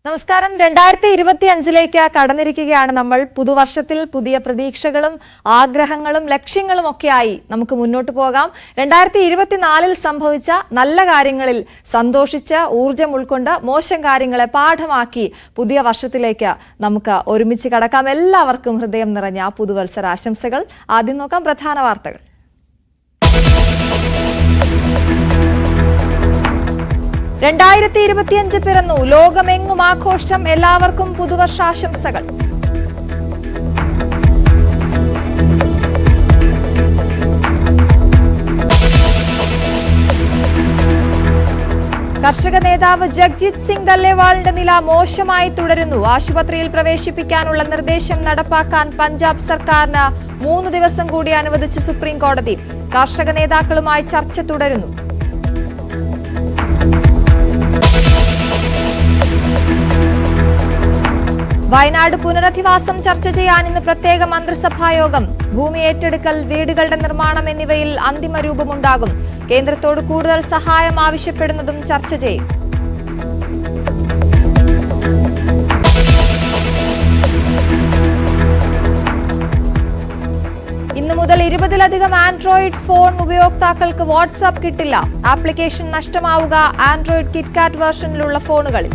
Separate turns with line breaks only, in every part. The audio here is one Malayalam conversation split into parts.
നമസ്കാരം. 2025 കടന്നിരിക്കുകയാണ് നമ്മൾ. പുതുവർഷത്തിൽ പുതിയ പ്രതീക്ഷകളും ആഗ്രഹങ്ങളും ലക്ഷ്യങ്ങളും ഒക്കെയായി നമുക്ക് മുന്നോട്ട് പോകാം. 2024 സംഭവിച്ച നല്ല കാര്യങ്ങളിൽ സന്തോഷിച്ച് ഊർജം ഉൾക്കൊണ്ട് മോശം കാര്യങ്ങളെ പാഠമാക്കി പുതിയ വർഷത്തിലേക്ക് നമുക്ക് ഒരുമിച്ച് കടക്കാം. എല്ലാവർക്കും ഹൃദയം നിറഞ്ഞ പുതുവത്സര ആശംസകൾ. ആദ്യം നോക്കാം പ്രധാന വാർത്തകൾ. 2025 പിറന്നു. ലോകമെങ്ങും ആഘോഷം. എല്ലാവർക്കും പുതുവർഷാശംസകൾ. കർഷക നേതാവ് ജഗ്ജിത് സിംഗ് ദല്ലേവാളിന്റെ നില മോശമായി തുടരുന്നു. ആശുപത്രിയിൽ പ്രവേശിപ്പിക്കാനുള്ള നിർദ്ദേശം നടപ്പാക്കാൻ പഞ്ചാബ് സർക്കാരിന് 3 ദിവസം കൂടി അനുവദിച്ച് സുപ്രീം കോടതി. കർഷക നേതാക്കളുമായി ചർച്ച തുടരുന്നു. വയനാട് പുനരധിവാസം ചർച്ച ചെയ്യാൻ ഇന്ന് പ്രത്യേക മന്ത്രിസഭായോഗം. ഭൂമി ഏറ്റെടുക്കൽ, വീടുകളുടെ നിർമ്മാണം എന്നിവയിൽ അന്തിമ രൂപമുണ്ടാകും. കേന്ദ്രത്തോട് കൂടുതൽ സഹായം ആവശ്യപ്പെടുന്നതും ചർച്ച ചെയ്യും. ഇന്നു മുതൽ 20-ലധികം ആൻഡ്രോയിഡ് ഫോൺ ഉപയോക്താക്കൾക്ക് വാട്സ്ആപ്പ് കിട്ടില്ല. ആപ്ലിക്കേഷൻ നഷ്ടമാവുക ആൻഡ്രോയിഡ് കിറ്റ്കാറ്റ് വേർഷനിലുള്ള ഫോണുകളിൽ.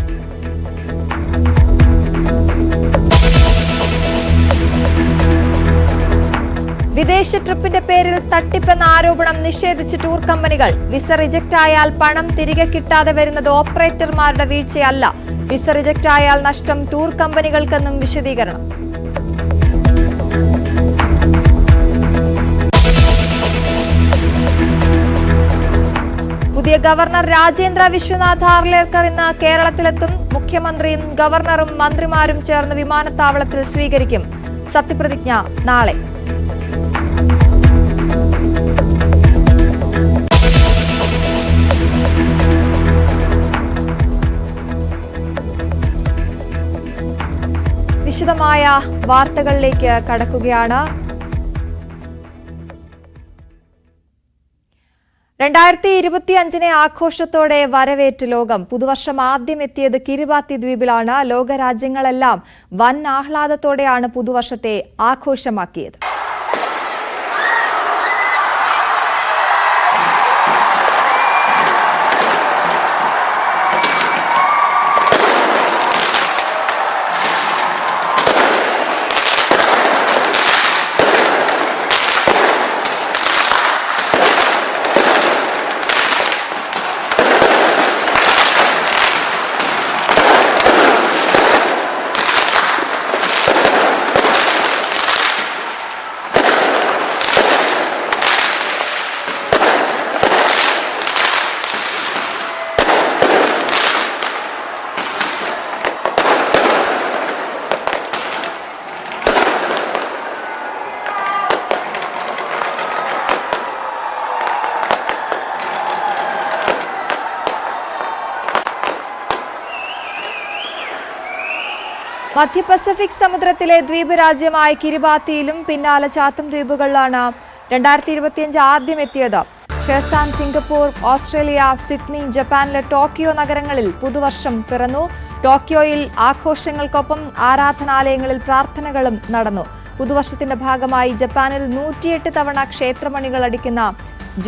വിദേശ ട്രിപ്പിന്റെ പേരിൽ തട്ടിപ്പെന്ന ആരോപണം നിഷേധിച്ച് ടൂർ കമ്പനികൾ. വിസ റിജക്ട് ആയാൽ പണം തിരികെ കിട്ടാതെ വരുന്നത് ഓപ്പറേറ്റർമാരുടെ വീഴ്ചയല്ല. വിസ റിജക്ട് ആയാൽ നഷ്ടം ടൂർ കമ്പനികൾക്കെന്നും വിശദീകരണം. പുതിയ ഗവർണർ രാജേന്ദ്ര വിശ്വനാഥ് ആർലേക്കർ ഇന്ന് കേരളത്തിലെത്തും. മുഖ്യമന്ത്രിയും ഗവർണറും മന്ത്രിമാരും ചേർന്ന് വിമാനത്താവളത്തിൽ സ്വീകരിക്കും. സത്യപ്രതിജ്ഞ നാളെ. വിശദമായ വാർത്തകളിലേക്ക് കടക്കുകയാണ്. 2025 ആഘോഷത്തോടെ വരവേറ്റ് ലോകം. പുതുവർഷം ആദ്യം എത്തിയത് കിരിബാത്തി ദ്വീപിലാണ്. ലോകരാജ്യങ്ങളെല്ലാം വൻ ആഹ്ലാദത്തോടെയാണ് പുതുവർഷത്തെ ആഘോഷമാക്കിയത്. മധ്യ പസഫിക് സമുദ്രത്തിലെ ദ്വീപ് രാജ്യമായ കിരിബാത്തിയിലും പിന്നാലെ ചാത്തം ദ്വീപുകളിലാണ് 2025 ആദ്യം എത്തിയത്. ഷെസാൻ, സിംഗപ്പൂർ, ഓസ്ട്രേലിയ, സിഡ്നി, ജപ്പാനിലെ ടോക്കിയോ നഗരങ്ങളിൽ പുതുവർഷം പിറന്നു. ടോക്കിയോയിൽ ആഘോഷങ്ങൾക്കൊപ്പം ആരാധനാലയങ്ങളിൽ പ്രാർത്ഥനകളും നടന്നു. പുതുവർഷത്തിന്റെ ഭാഗമായി ജപ്പാനിൽ 108 തവണ ക്ഷേത്രമണികൾ അടിക്കുന്ന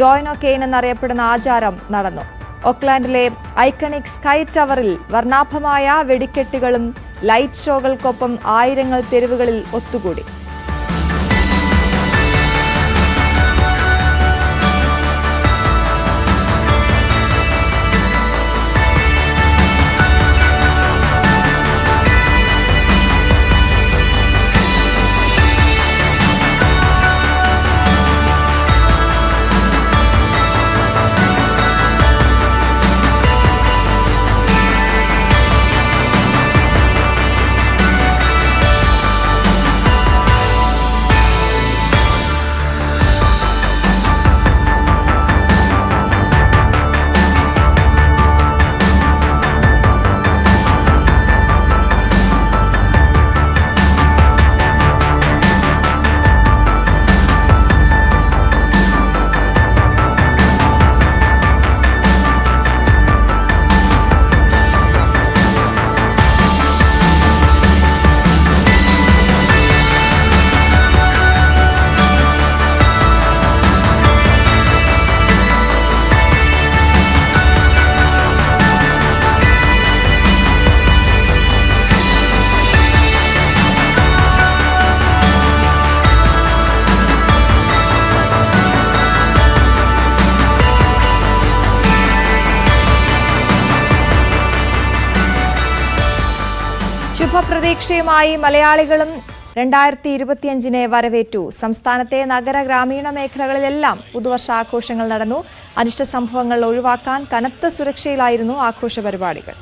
ജോയ്നോ കെയ്ൻ എന്നറിയപ്പെടുന്ന ആചാരം നടന്നു. ഓക്ലാൻഡിലെ ഐക്കണിക് സ്കൈ ടവറിൽ വർണ്ണാഭമായ വെടിക്കെട്ടുകളും ലൈറ്റ് ഷോകൾക്കൊപ്പം ആയിരങ്ങൾ തെരുവുകളിൽ ഒത്തുകൂടി. ശുഭപ്രതീക്ഷയുമായി മലയാളികളും 2025 വരവേറ്റു. സംസ്ഥാനത്തെ നഗര ഗ്രാമീണ മേഖലകളിലെല്ലാം പുതുവർഷാഘോഷങ്ങൾ നടന്നു. അനിഷ്ട സംഭവങ്ങൾ ഒഴിവാക്കാൻ കനത്ത സുരക്ഷയിലായിരുന്നു ആഘോഷ പരിപാടികൾ.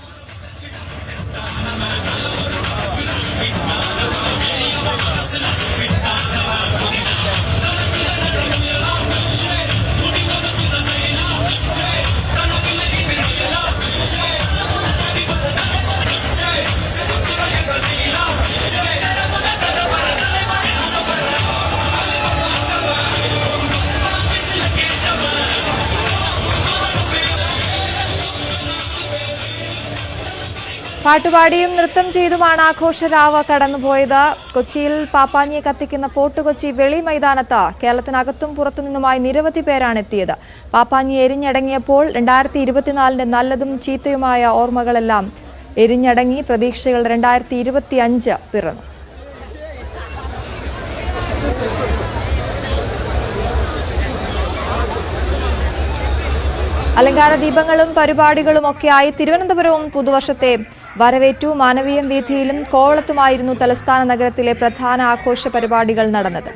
പാട്ടുപാടിയും നൃത്തം ചെയ്തുമാണ് ആഘോഷരാവ് കടന്നുപോയത്. കൊച്ചിയിൽ പാപ്പാഞ്ഞിയെ കത്തിക്കുന്ന ഫോർട്ട് കൊച്ചി വെളി മൈതാനത്ത് കേരളത്തിനകത്തും പുറത്തുനിന്നുമായി നിരവധി പേരാണ് എത്തിയത്. പാപ്പാഞ്ഞി എരിഞ്ഞടങ്ങിയപ്പോൾ 2024 നല്ലതും ചീത്തയുമായ ഓർമ്മകളെല്ലാം എരിഞ്ഞടങ്ങി. പ്രതീക്ഷകൾ 2025 പിറന്നു. അലങ്കാര ദീപങ്ങളും പരിപാടികളുമൊക്കെയായി തിരുവനന്തപുരവും പുതുവർഷത്തെ വരവേറ്റു. മാനവീയം വീഥിയിലും കോവളത്തുമായിരുന്നു തലസ്ഥാന നഗരത്തിലെ പ്രധാന ആഘോഷ പരിപാടികൾ നടന്നത്.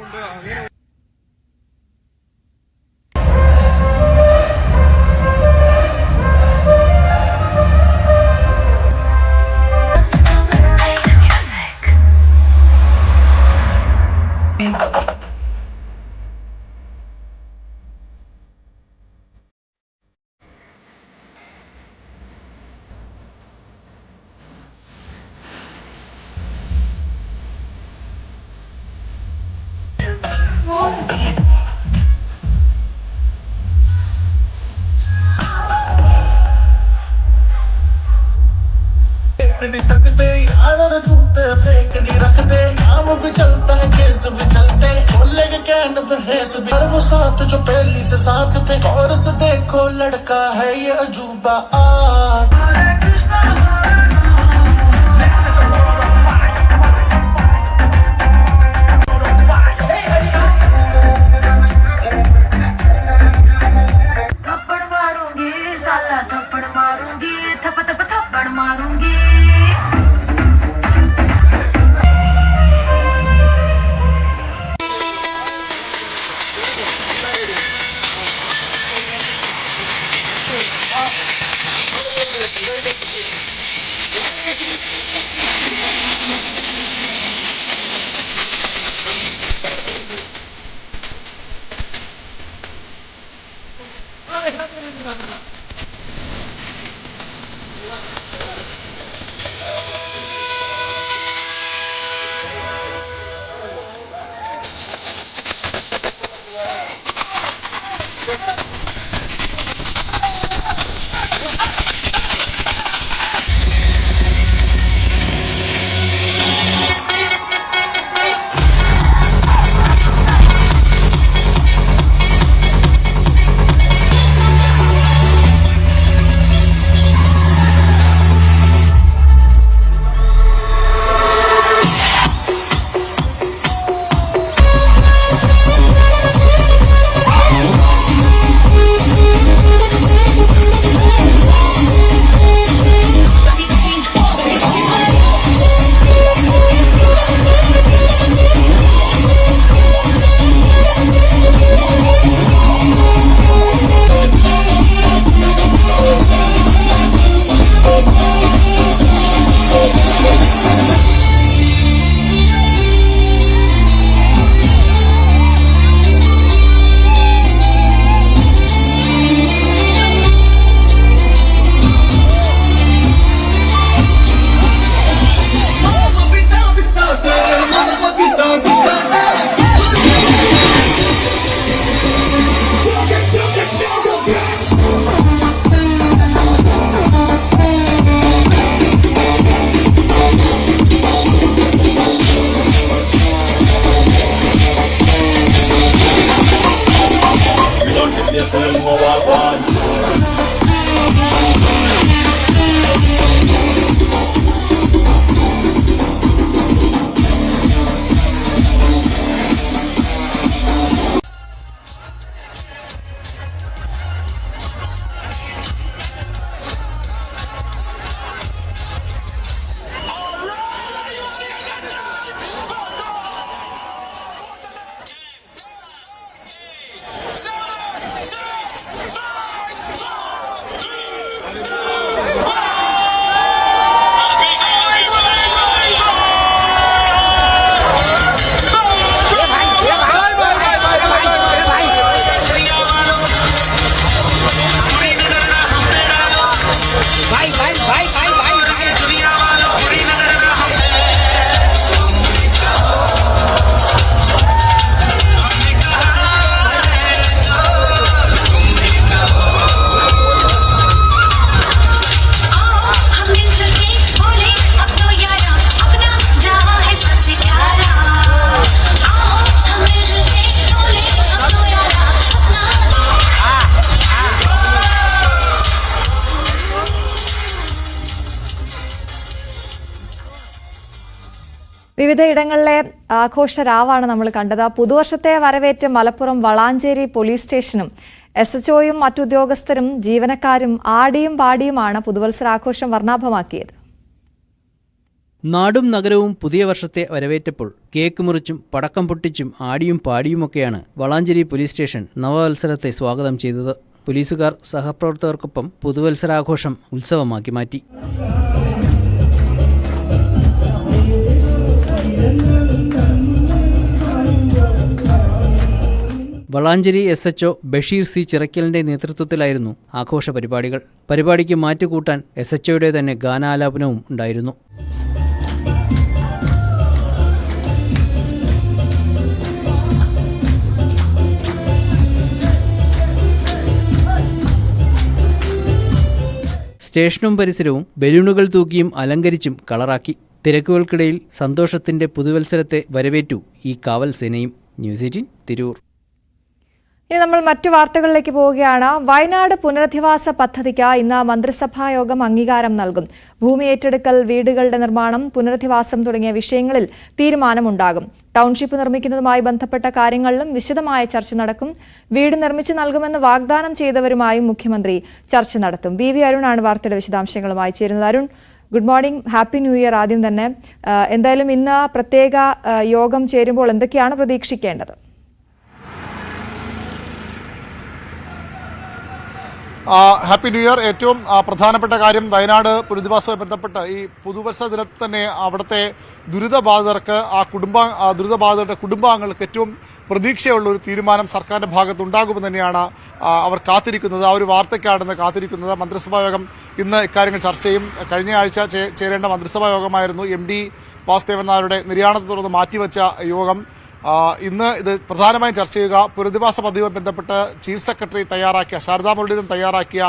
नहीं सकते यार झूठे फेंक नहीं रखते नाम भी चलता है केस भी चलते बोले के कैन पे फेस भी और वो साथ जो पहली से साथ थे और से देखो लड़का है ये अजूबा आर्ट
थप्पड़ मारूंगी साला थप्पड़ मारूंगी थप थप थप्पड़ मारूंगी
വിവിധയിടങ്ങളിലെ ആഘോഷരാവാണ് നമ്മൾ കണ്ടത്. പുതുവർഷത്തെ വരവേറ്റ് മലപ്പുറം വളാഞ്ചേരി പോലീസ് സ്റ്റേഷനും SHOയും മറ്റുദ്യോഗസ്ഥരും ജീവനക്കാരും ആടിയും പാടിയുമാണ് പുതുവത്സരാഘോഷം വർണ്ണാഭമാക്കിയത്.
നാടും നഗരവും പുതിയ വർഷത്തെ വരവേറ്റപ്പോൾ കേക്ക് മുറിച്ചും പടക്കം പൊട്ടിച്ചും ആടിയും പാടിയുമൊക്കെയാണ് വളാഞ്ചേരി പോലീസ് സ്റ്റേഷൻ നവവത്സരത്തെ സ്വാഗതം ചെയ്തത്. പോലീസുകാർ സഹപ്രവർത്തകർക്കൊപ്പം പുതുവത്സരാഘോഷം ഉത്സവമാക്കി മാറ്റി. Valanchery SHO Basheer C. ചിറക്കലിന്റെ നേതൃത്വത്തിലായിരുന്നു ആഘോഷ പരിപാടികൾ. പരിപാടിക്ക് മാറ്റുകൂട്ടാൻ SHOയുടെ തന്നെ ഗാനാലാപനവും ഉണ്ടായിരുന്നു. സ്റ്റേഷനും പരിസരവും ബലൂണുകൾ തൂക്കിയും അലങ്കരിച്ചും കളറാക്കി. തിരക്കുകൾക്കിടയിൽ സന്തോഷത്തിന്റെ പുതുവത്സരത്തെ വരവേറ്റു ഈ കാവൽ സേനയും. ന്യൂസ് 18 തിരൂർ.
ഇനി നമ്മൾ മറ്റു വാർത്തകളിലേക്ക് പോവുകയാണ്. വയനാട് പുനരധിവാസ പദ്ധതിക്ക് ഇന്ന് മന്ത്രിസഭാ യോഗം അംഗീകാരം നൽകും. ഭൂമി ഏറ്റെടുക്കൽ, വീടുകളുടെ നിർമ്മാണം, പുനരധിവാസം തുടങ്ങിയ വിഷയങ്ങളിൽ തീരുമാനമുണ്ടാകും. ടൗൺഷിപ്പ് നിർമ്മിക്കുന്നതുമായി ബന്ധപ്പെട്ട കാര്യങ്ങളിലും വിശദമായ ചർച്ച നടക്കും. വീട് നിർമ്മിച്ചു നൽകുമെന്ന് വാഗ്ദാനം ചെയ്തവരുമായും മുഖ്യമന്ത്രി ചർച്ച നടത്തും. BV അരുണാണ് വാർത്തയുടെ വിശദാംശങ്ങളുമായി ചേരുന്നത്. Arun, good morning, happy new year. ആദ്യം തന്നെ എന്തായാലും ഇന്ന് പ്രത്യേക യോഗം ചേരുമ്പോൾ എന്തൊക്കെയാണ് പ്രതീക്ഷിക്കേണ്ടത്?
Happy new year. ഏറ്റവും പ്രധാനപ്പെട്ട കാര്യം, വയനാട് പുനരധിവാസവുമായി ബന്ധപ്പെട്ട് ഈ പുതുവർഷ ദിനത്തിൽ തന്നെ അവിടുത്തെ ദുരിതബാധിതർക്ക് ദുരിതബാധിതരുടെ കുടുംബാംഗങ്ങൾക്ക് ഏറ്റവും പ്രതീക്ഷയുള്ള ഒരു തീരുമാനം സർക്കാരിന്റെ ഭാഗത്തുണ്ടാകുമെന്ന് തന്നെയാണ് അവർ കാത്തിരിക്കുന്നത്. ആ ഒരു വാർത്തയ്ക്കാണ് കാത്തിരിക്കുന്നത്. മന്ത്രിസഭാ യോഗം ഇന്ന് ഇക്കാര്യങ്ങൾ ചർച്ച ചെയ്യും. കഴിഞ്ഞ ആഴ്ച ചേരേണ്ട മന്ത്രിസഭാ യോഗമായിരുന്നു MD വാസുദേവൻ നായരുടെ നിര്യാണത്തെ തുടർന്ന് മാറ്റിവെച്ച യോഗം. ഇന്ന് ഇത് പ്രധാനമായും ചർച്ച ചെയ്യുക പുനരധിവാസ പദ്ധതിയുമായി ബന്ധപ്പെട്ട് ചീഫ് സെക്രട്ടറി തയ്യാറാക്കിയ, ശാരദാ മുരളീധരൻ തയ്യാറാക്കിയ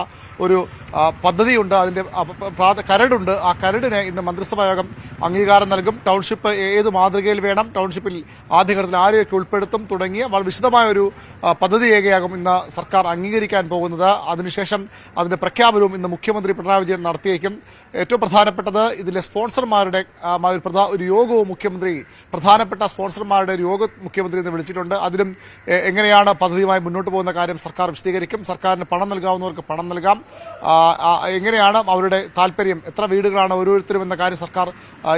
ഒരു പദ്ധതിയുണ്ട്. അതിന്റെ കരടുണ്ട്. ആ കരടിന് ഇന്ന് മന്ത്രിസഭാ യോഗം അംഗീകാരം നൽകും. ടൗൺഷിപ്പ് ഏത് മാതൃകയിൽ വേണം, ടൗൺഷിപ്പിൽ ആദ്യഘട്ടത്തിൽ ആരെയൊക്കെ ഉൾപ്പെടുത്തും തുടങ്ങിയ വളരെ വിശദമായ ഒരു പദ്ധതി രേഖയാകും ഇന്ന് സർക്കാർ അംഗീകരിക്കാൻ പോകുന്നത്. അതിനുശേഷം അതിന്റെ പ്രഖ്യാപനവും ഇന്ന് മുഖ്യമന്ത്രി പിണറായി വിജയൻ നടത്തിയേക്കും. ഏറ്റവും പ്രധാനപ്പെട്ടത് ഇതിലെ സ്പോൺസർമാരുടെ ഒരു യോഗവും മുഖ്യമന്ത്രി, പ്രധാനപ്പെട്ട സ്പോൺസർമാരുടെ ഒരു യോഗം മുഖ്യമന്ത്രി ഇന്ന് വിളിച്ചിട്ടുണ്ട്. അതിലും എങ്ങനെയാണ് പദ്ധതിയുമായി മുന്നോട്ട് പോകുന്ന കാര്യം സർക്കാർ വിശദീകരിക്കും. സർക്കാരിന് പണം നൽകാവുന്നവർക്ക് പണം നൽകാം. എങ്ങനെയാണ് അവരുടെ താല്പര്യം, എത്ര വീടുകളാണ് ഓരോരുത്തരും എന്ന കാര്യം സർക്കാർ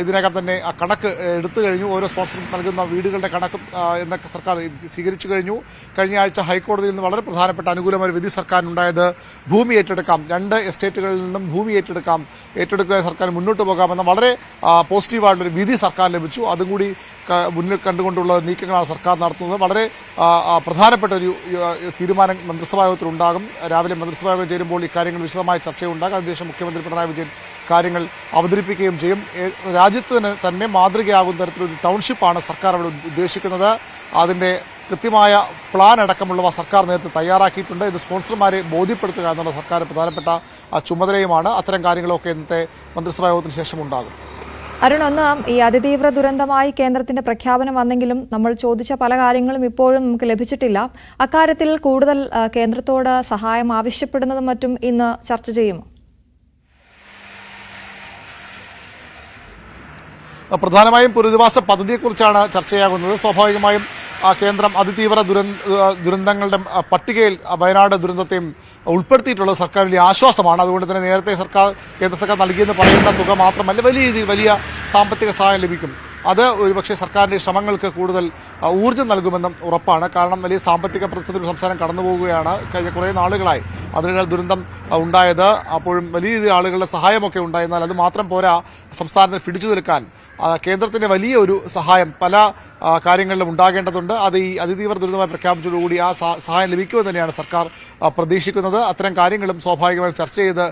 ഇതിനകം തന്നെ ആ കണക്ക് എടുത്തു കഴിഞ്ഞു. ഓരോ സ്പോൺസറും നൽകുന്ന വീടുകളുടെ കണക്ക് എന്നൊക്കെ സർക്കാർ സ്വീകരിച്ചു കഴിഞ്ഞു. കഴിഞ്ഞ ആഴ്ച ഹൈക്കോടതിയിൽ നിന്ന് വളരെ പ്രധാനപ്പെട്ട അനുകൂലമായ വിധി സർക്കാരിനുണ്ടായത് ഭൂമി ഏറ്റെടുക്കാം, 2 എസ്റ്റേറ്റുകളിൽ നിന്നും ഭൂമി ഏറ്റെടുക്കാൻ സർക്കാർ മുന്നോട്ട് പോകാമെന്ന വളരെ പോസിറ്റീവായിട്ടുള്ളൊരു വിധി സർക്കാർ ലഭിച്ചു. അതും കൂടി മുന്നിൽ കണ്ടുകൊണ്ടുള്ള നീക്കങ്ങളാണ് സർക്കാർ നടത്തുന്നത്. വളരെ പ്രധാനപ്പെട്ട ഒരു തീരുമാനം മന്ത്രിസഭാ യോഗത്തിൽ ഉണ്ടാകും. രാവിലെ മന്ത്രിസഭാ യോഗം ചേരുമ്പോൾ ഇക്കാര്യങ്ങൾ വിശദമായ ചർച്ചയുണ്ടാകും. അതിനുശേഷം മുഖ്യമന്ത്രി പിണറായി വിജയൻ കാര്യങ്ങൾ അവതരിപ്പിക്കുകയും ചെയ്യും. രാജ്യത്തിന് തന്നെ മാതൃകയാകുന്ന തരത്തിലൊരു ടൗൺഷിപ്പാണ് സർക്കാർ അവിടെ ഉദ്ദേശിക്കുന്നത്. അതിന്റെ കൃത്യമായ പ്ലാൻ അടക്കമുള്ളവ സർക്കാർ നേരത്തെ തയ്യാറാക്കിയിട്ടുണ്ട്. ഇത് സ്പോൺസർമാരെ ബോധ്യപ്പെടുത്തുക എന്നുള്ള സർക്കാർ പ്രധാനപ്പെട്ട ചുമതലയുമാണ്. അത്തരം കാര്യങ്ങളൊക്കെ ഇന്നത്തെ മന്ത്രിസഭാ യോഗത്തിന് ശേഷം ഉണ്ടാകും.
അരുൺ, ഒന്ന് ഈ അതിതീവ്ര ദുരന്തമായി കേന്ദ്രത്തിന്റെ പ്രഖ്യാപനം വന്നെങ്കിലും നമ്മൾ ചോദിച്ച പല കാര്യങ്ങളും ഇപ്പോഴും നമുക്ക് ലഭിച്ചിട്ടില്ല. അക്കാര്യത്തിൽ കൂടുതൽ കേന്ദ്രത്തോട് സഹായം ആവശ്യപ്പെടുന്നതും മറ്റും ഇന്ന് ചർച്ച ചെയ്യുമോ?
പ്രധാനമായും പുനരധിവാസ പദ്ധതിയെക്കുറിച്ചാണ് ചർച്ചയാകുന്നത്. സ്വാഭാവികമായും കേന്ദ്രം അതിതീവ്ര ദുരന്തങ്ങളുടെ പട്ടികയിൽ വയനാട് ദുരന്തത്തെയും ഉൾപ്പെടുത്തിയിട്ടുള്ളത് സർക്കാർ വലിയ ആശ്വാസമാണ്. അതുകൊണ്ട് തന്നെ നേരത്തെ കേന്ദ്ര സർക്കാർ നൽകിയെന്ന് പറയുന്ന തുക മാത്രമല്ല, വലിയ രീതിയിൽ വലിയ സാമ്പത്തിക സഹായം ലഭിക്കും. അത് ഒരുപക്ഷെ സർക്കാരിന്റെ ശ്രമങ്ങൾക്ക് കൂടുതൽ ഊർജ്ജം നൽകുമെന്നും ഉറപ്പാണ്. കാരണം വലിയ സാമ്പത്തിക പ്രതിസന്ധി സംസ്ഥാനം കടന്നുപോകുകയാണ്. കഴിഞ്ഞ കുറേ നാളുകളായി അതിനുള്ള ദുരന്തം ഉണ്ടായത്. അപ്പോഴും വലിയ രീതിയിൽ ആളുകളുടെ സഹായമൊക്കെ ഉണ്ടായിരുന്നാൽ അത് മാത്രം പോരാ, സംസ്ഥാനത്തിന് പിടിച്ചു നിൽക്കാൻ കേന്ദ്രത്തിന്റെ വലിയ ഒരു സഹായം പല കാര്യങ്ങളിലും ഉണ്ടാകേണ്ടതുണ്ട്. അത് ഈ അതിതീവ്ര ദുരിതമായി പ്രഖ്യാപിച്ചതോടുകൂടി ആ സഹായം ലഭിക്കുമെന്ന് തന്നെയാണ് സർക്കാർ പ്രതീക്ഷിക്കുന്നത്. അത്തരം കാര്യങ്ങളും സ്വാഭാവികമായും ചർച്ച ചെയ്ത്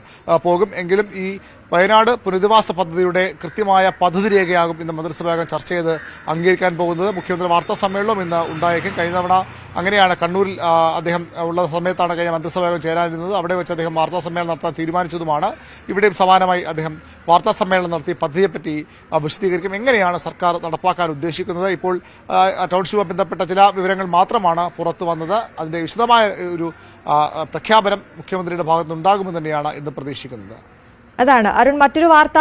പോകും. എങ്കിലും ഈ വയനാട് പുനരധിവാസ പദ്ധതിയുടെ കൃത്യമായ പദ്ധതി രേഖയാകും ഇന്ന് മന്ത്രിസഭായോഗം ചർച്ച ചെയ്ത് അംഗീകരിക്കാൻ പോകുന്നത്. മുഖ്യമന്ത്രി വാർത്താ സമ്മേളനം ഇന്ന് ഉണ്ടായേക്കും. കഴിഞ്ഞ തവണ അങ്ങനെയാണ്, കണ്ണൂരിൽ അദ്ദേഹം ഉള്ള സമയത്താണ് കഴിഞ്ഞ മന്ത്രിസഭായോഗം ചേരാനിരുന്നത്. അവിടെ വെച്ച് അദ്ദേഹം വാർത്താ സമ്മേളനം നടത്താൻ തീരുമാനിച്ചതുമാണ്. ഇവിടെയും സമാനമായി അദ്ദേഹം വാർത്താ സമ്മേളനം നടത്തി പദ്ധതിയെപ്പറ്റി വിശദീകരിക്കും. എങ്ങനെയാണ് സർക്കാർ നടപ്പാക്കാൻ ഉദ്ദേശിക്കുന്നത്? ഇപ്പോൾ ടൗൺഷിപ്പുമായി ബന്ധപ്പെട്ട ചില വിവരങ്ങൾ മാത്രമാണ് പുറത്തു വന്നത്. അതിന്റെ വിശദമായ ഒരു പ്രഖ്യാപനം മുഖ്യമന്ത്രിയുടെ ഭാഗത്തുനിന്നുണ്ടാകുമെന്ന് തന്നെയാണ് ഇന്ന് പ്രതീക്ഷിക്കുന്നത്.
അതാണ് അരുൺ. മറ്റൊരു വാർത്ത,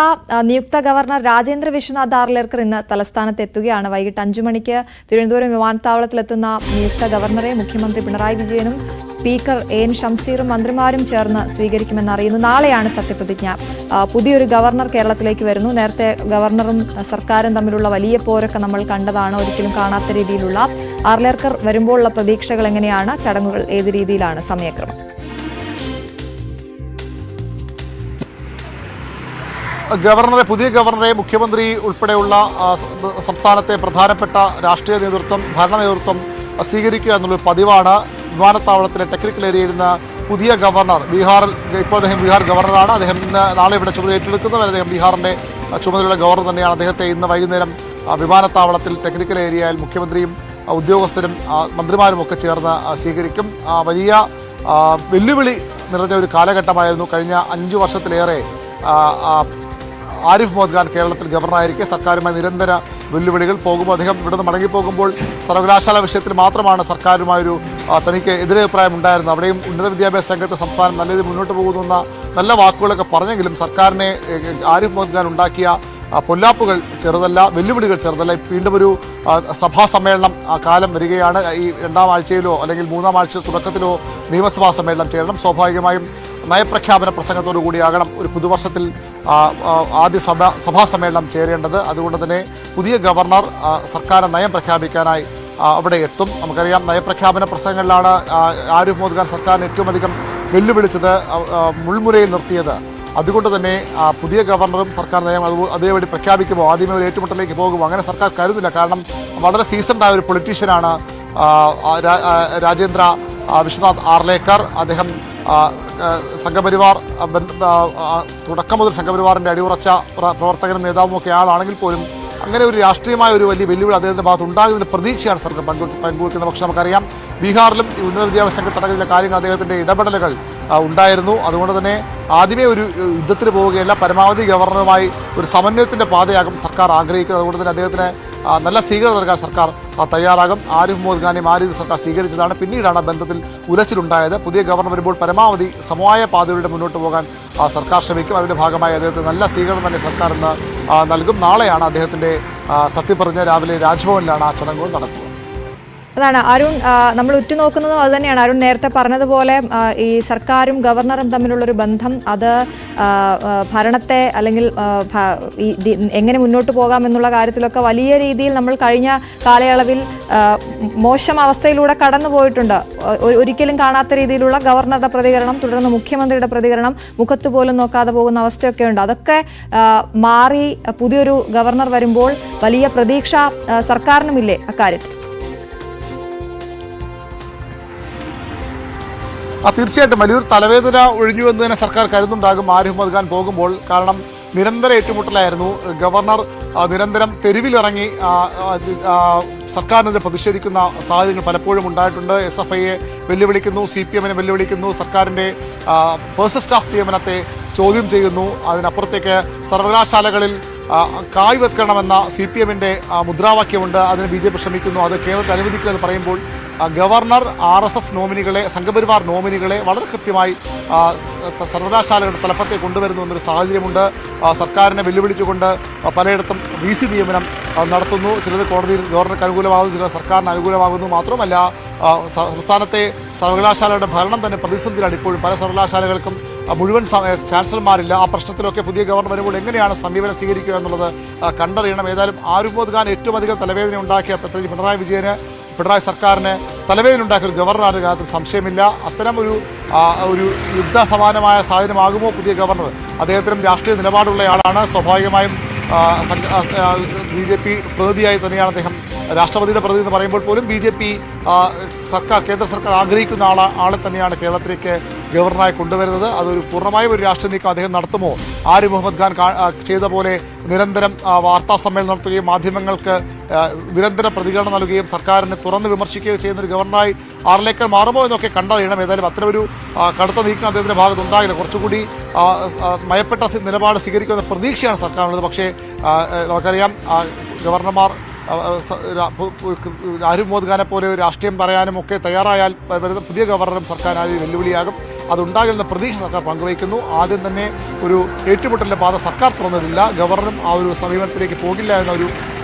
നിയുക്ത ഗവർണർ രാജേന്ദ്ര വിശ്വനാഥ് ആർലേക്കർ ഇന്ന് തലസ്ഥാനത്ത് എത്തുകയാണ്. വൈകിട്ട് 5 മണിക്ക് തിരുവനന്തപുരം വിമാനത്താവളത്തിലെത്തുന്ന നിയുക്ത ഗവർണറെ മുഖ്യമന്ത്രി പിണറായി വിജയനും സ്പീക്കർ എൻ ഷംസീറും മന്ത്രിമാരും ചേർന്ന് സ്വീകരിക്കുമെന്ന് അറിയുന്നു. നാളെയാണ് സത്യപ്രതിജ്ഞ. പുതിയൊരു ഗവർണർ കേരളത്തിലേക്ക് വരുന്നു. നേരത്തെ ഗവർണറും സർക്കാരും തമ്മിലുള്ള വലിയ പോരൊക്കെ നമ്മൾ കണ്ടതാണ്. ഒരിക്കലും കാണാത്ത രീതിയിലുള്ള ആർലേക്കർ വരുമ്പോഴുള്ള പ്രതീക്ഷകൾ എങ്ങനെയാണ്? ചടങ്ങുകൾ ഏത് രീതിയിലാണ്? സമയക്രമം?
പുതിയ ഗവർണറെ മുഖ്യമന്ത്രി ഉൾപ്പെടെയുള്ള സംസ്ഥാനത്തെ പ്രധാനപ്പെട്ട രാഷ്ട്രീയ നേതൃത്വം, ഭരണ നേതൃത്വം സ്വീകരിക്കുക എന്നുള്ളൊരു പതിവാണ്. വിമാനത്താവളത്തിലെ ടെക്നിക്കൽ ഏരിയയിൽ നിന്ന് പുതിയ ഗവർണർ, ഇപ്പോൾ അദ്ദേഹം ബീഹാർ ഗവർണറാണ്. അദ്ദേഹം നാളെ ഇവിടെ ചുമതല ഏറ്റെടുക്കുന്നവർ അദ്ദേഹം ബീഹാറിൻ്റെ ചുമതലയുള്ള ഗവർണർ തന്നെയാണ്. അദ്ദേഹത്തെ ഇന്ന് വൈകുന്നേരം വിമാനത്താവളത്തിൽ ടെക്നിക്കൽ ഏരിയയിൽ മുഖ്യമന്ത്രിയും ഉദ്യോഗസ്ഥരും മന്ത്രിമാരും ഒക്കെ ചേർന്ന് സ്വീകരിക്കും. വലിയ വെല്ലുവിളി നിറഞ്ഞ ഒരു കാലഘട്ടമായിരുന്നു കഴിഞ്ഞ 5 വർഷത്തിലേറെ ആരിഫ് മുഹമ്മദ് ഖാൻ കേരളത്തിൽ ഗവർണറായിരിക്കെ സർക്കാരുമായി നിരന്തര വെല്ലുവിളികൾ. അദ്ദേഹം ഇവിടുന്ന് മടങ്ങിപ്പോകുമ്പോൾ സർവകലാശാല വിഷയത്തിൽ മാത്രമാണ് സർക്കാരുമായൊരു തനിക്ക് എതിരഭിപ്രായം ഉണ്ടായിരുന്നു. അവിടെയും ഉന്നത വിദ്യാഭ്യാസ രംഗത്ത് സംസ്ഥാനം നല്ല രീതിയിൽ മുന്നോട്ട് പോകുന്ന നല്ല വാക്കുകളൊക്കെ പറഞ്ഞെങ്കിലും സർക്കാരിനെ ആരിഫ് മുഹമ്മദ് ഖാൻ ഉണ്ടാക്കിയ പൊല്ലാപ്പുകൾ ചെറുതല്ല, വെല്ലുവിളികൾ ചെറുതല്ല. വീണ്ടും ഒരു സഭാ സമ്മേളനം കാലം വരികയാണ്. ഈ 2ാം ആഴ്ചയിലോ അല്ലെങ്കിൽ 3ാം ആഴ്ച തുടക്കത്തിലോ നിയമസഭാ സമ്മേളനം ചേരണം. സ്വാഭാവികമായും നയപ്രഖ്യാപന പ്രസംഗത്തോടു കൂടിയാകണം ഒരു പുതുവർഷത്തിൽ ആദ്യ സഭാ സമ്മേളനം ചേരേണ്ടത്. അതുകൊണ്ട് തന്നെ പുതിയ ഗവർണർ സർക്കാർ നയം പ്രഖ്യാപിക്കാനായി അവിടെ എത്തും. നമുക്കറിയാം, നയപ്രഖ്യാപന പ്രസംഗങ്ങളിലാണ് ആരിഫ് മുഹമ്മദ് ഖാൻ സർക്കാരിന് ഏറ്റവും അധികം വെല്ലുവിളിച്ചത്, മുൾമുരയിൽ നിർത്തിയത്. അതുകൊണ്ട് തന്നെ പുതിയ ഗവർണറും സർക്കാർ നയം അതേപടി പ്രഖ്യാപിക്കുമോ, ആദ്യമേ ഒരു ഏറ്റുമുട്ടലിലേക്ക് പോകുമോ, അങ്ങനെ സർക്കാർ കരുതില്ല. കാരണം വളരെ സീസൺഡായ ഒരു പൊളിറ്റീഷ്യനാണ് രാജേന്ദ്ര വിശ്വനാഥ് ആർലേക്കർ. അദ്ദേഹം സംഘപരിവാർ തുടക്കം മുതൽ സംഘപരിവാറിൻ്റെ അടിയുറച്ച പ്രവർത്തകനും നേതാവും ഒക്കെ ആളാണെങ്കിൽ പോലും അങ്ങനെ ഒരു രാഷ്ട്രീയമായ ഒരു വലിയ വെല്ലുവിളി അദ്ദേഹത്തിൻ്റെ ഭാഗത്ത് ഉണ്ടാകുന്നതിന് പ്രതീക്ഷയാണ് സർക്കാർ പങ്കുവയ്ക്കുന്നത്. പക്ഷേ നമുക്കറിയാം, ബീഹാറിലും ഉന്നത വിദ്യാഭ്യാസ രംഗത്തടക്കം ചില കാര്യങ്ങൾ അദ്ദേഹത്തിൻ്റെ ഇടപെടലുകൾ ഉണ്ടായിരുന്നു. അതുകൊണ്ട് തന്നെ ആദ്യമേ ഒരു യുദ്ധത്തിന് പോവുകയല്ല, പരമാവധി ഗവർണറുമായി ഒരു സമന്വയത്തിൻ്റെ പാതയാകും സർക്കാർ ആഗ്രഹിക്കുന്നത്. അതുകൊണ്ട് തന്നെ അദ്ദേഹത്തിന് നല്ല സ്വീകരണം നൽകാൻ സർക്കാർ തയ്യാറാകും. ആരിഫ് മുഹമ്മദ് ഖാനെ ആ രീതി സർക്കാർ സ്വീകരിച്ചതാണ്. പിന്നീടാണ് ബന്ധത്തിൽ ഉലച്ചിലുണ്ടായത്. പുതിയ ഗവർണർ വരുമ്പോൾ പരമാവധി സമവായ പാതയുടെ മുന്നോട്ട് പോകാൻ സർക്കാർ ശ്രമിക്കും. അതിൻ്റെ ഭാഗമായി അദ്ദേഹത്തിന് നല്ല സ്വീകരണം തന്നെ സർക്കാർ ഇന്ന് നൽകും. നാളെയാണ് അദ്ദേഹത്തിൻ്റെ സത്യപ്രതിജ്ഞ. രാവിലെ രാജ്ഭവനിലാണ് ആ ചടങ്ങുകൾ നടക്കുക.
അതാണ് അരുൺ, നമ്മൾ ഉറ്റുനോക്കുന്നതും അത് തന്നെയാണ്. അരുൺ നേരത്തെ പറഞ്ഞതുപോലെ ഈ സർക്കാരും ഗവർണറും തമ്മിലുള്ളൊരു ബന്ധം, അത് ഭരണത്തെ അല്ലെങ്കിൽ എങ്ങനെ മുന്നോട്ട് പോകാം എന്നുള്ള കാര്യത്തിലൊക്കെ വലിയ രീതിയിൽ നമ്മൾ കഴിഞ്ഞ കാലയളവിൽ മോശം അവസ്ഥയിലൂടെ കടന്നു പോയിട്ടുണ്ട്. ഒരിക്കലും കാണാത്ത രീതിയിലുള്ള ഗവർണറുടെ പ്രതികരണം, തുടർന്ന് മുഖ്യമന്ത്രിയുടെ പ്രതികരണം, മുഖത്ത് പോലും നോക്കാതെ പോകുന്ന അവസ്ഥയൊക്കെ ഉണ്ട്. അതൊക്കെ മാറി പുതിയൊരു ഗവർണർ വരുമ്പോൾ വലിയ പ്രതീക്ഷ സർക്കാരിനുമില്ലേ അക്കാര്യത്തിൽ?
തീർച്ചയായിട്ടും വലിയൊരു തലവേദന ഒഴിഞ്ഞു എന്ന് തന്നെ സർക്കാർ കരുതുന്നുണ്ടാകും ആരിഫ് മുഹമ്മദ് ഖാൻ പോകുമ്പോൾ. കാരണം നിരന്തര ഏറ്റുമുട്ടലായിരുന്നു. ഗവർണർ നിരന്തരം തെരുവിലിറങ്ങി സർക്കാരിനെതിരെ പ്രതിഷേധിക്കുന്ന സാഹചര്യങ്ങൾ പലപ്പോഴും ഉണ്ടായിട്ടുണ്ട്. SFIയെ വെല്ലുവിളിക്കുന്നു, CPMനെ വെല്ലുവിളിക്കുന്നു, സർക്കാരിൻ്റെ പേഴ്സണൽ സ്റ്റാഫ് നിയമനത്തെ ചോദ്യം ചെയ്യുന്നു. അതിനപ്പുറത്തേക്ക് സർവകലാശാലകളിൽ കായ്വെക്കണമെന്ന CPMൻ്റെ മുദ്രാവാക്യമുണ്ട്. അതിന് BJP ശ്രമിക്കുന്നു. അത് കേരളത്തിൽ അനുവദിക്കില്ലെന്ന് പറയുമ്പോൾ ഗവർണർ RSS നോമിനികളെ, സംഘപരിവാർ നോമിനികളെ വളരെ കൃത്യമായി സർവകലാശാലകളുടെ തലപ്പത്തേക്ക് കൊണ്ടുവരുന്നു എന്നൊരു സാഹചര്യമുണ്ട്. സർക്കാരിനെ വെല്ലുവിളിച്ചുകൊണ്ട് പലയിടത്തും VC നിയമനം നടത്തുന്നു. ചിലത് കോടതിയിൽ ഗവർണർക്ക് അനുകൂലമാകുന്നു, ചിലത് സർക്കാരിന് അനുകൂലമാകുന്നു. മാത്രമല്ല, സംസ്ഥാനത്തെ സർവകലാശാലയുടെ ഭരണം തന്നെ പ്രതിസന്ധിയിലാണ് ഇപ്പോഴും. പല സർവകലാശാലകൾക്കും മുഴുവൻ ചാൻസലർമാരില്ല. ആ പ്രശ്നത്തിലൊക്കെ പുതിയ ഗവർണർ വരുമ്പോൾ എങ്ങനെയാണ് സമീപനം സ്വീകരിക്കുക എന്നുള്ളത് കണ്ടറിയണം. ഏതായാലും ആരിഫ് മുഹമ്മദ് ഖാൻ ഏറ്റവും അധികം തലവേദന ഉണ്ടാക്കിയ, പ്രത്യേകിച്ച് പിണറായി സർക്കാരിന് തലവേദന ഉണ്ടാക്കിയ ഒരു ഗവർണറാണ് കാര്യത്തിൽ സംശയമില്ല. അത്തരം ഒരു യുദ്ധ സമാനമായ സാഹചര്യമാകുമോ പുതിയ ഗവർണർ? അദ്ദേഹത്തിനും രാഷ്ട്രീയ നിലപാടുള്ളയാളാണ്. സ്വാഭാവികമായും BJP പ്രതിനിധിയായി തന്നെയാണ് അദ്ദേഹം, രാഷ്ട്രപതിയുടെ പ്രതിനിധി എന്ന് പറയുമ്പോൾ പോലും BJP കേന്ദ്ര സർക്കാർ ആഗ്രഹിക്കുന്ന ആളെ തന്നെയാണ് കേരളത്തിലേക്ക് ഗവർണറായി കൊണ്ടുവരുന്നത്. അതൊരു പൂർണ്ണമായും ഒരു രാഷ്ട്രീയ നീക്കം അദ്ദേഹം നടത്തുമോ? ആരിഫ് മുഹമ്മദ് ഖാൻ ചെയ്ത പോലെ നിരന്തരം വാർത്താ സമ്മേളനം നടത്തുകയും മാധ്യമങ്ങൾക്ക് നിരന്തര പ്രതികരണം നൽകുകയും സർക്കാരിനെ തുറന്ന് വിമർശിക്കുകയും ചെയ്യുന്ന ഒരു ഗവർണറായി ആർലേക്കർ മാറുമോ എന്നൊക്കെ കണ്ടറിയണം. ഏതായാലും അത്തരമൊരു കടുത്ത നീക്കം അദ്ദേഹത്തിൻ്റെ ഭാഗത്തുണ്ടാകില്ല. കുറച്ചുകൂടി മയപ്പെട്ട നിലപാട് സ്വീകരിക്കുന്ന പ്രതീക്ഷയാണ് സർക്കാരിനുള്ളത്. പക്ഷേ നമുക്കറിയാം, ഗവർണർമാർ ആരിഫ് മുഹമ്മദ് ഖാനെ പോലെ രാഷ്ട്രീയം പറയാനും ഒക്കെ തയ്യാറായാൽ പുതിയ ഗവർണറും സർക്കാരിന് വെല്ലുവിളിയാകും. അതുണ്ടാകുന്ന പ്രതീക്ഷ സർക്കാർ പങ്കുവയ്ക്കുന്നു. ആദ്യം തന്നെ ഒരു ഏറ്റുമുട്ടലിൻ്റെ പാത സർക്കാർ തുറന്നിട്ടില്ല, ഗവർണറും ആ ഒരു സമീപനത്തിലേക്ക് പോകില്ല എന്ന ഒരു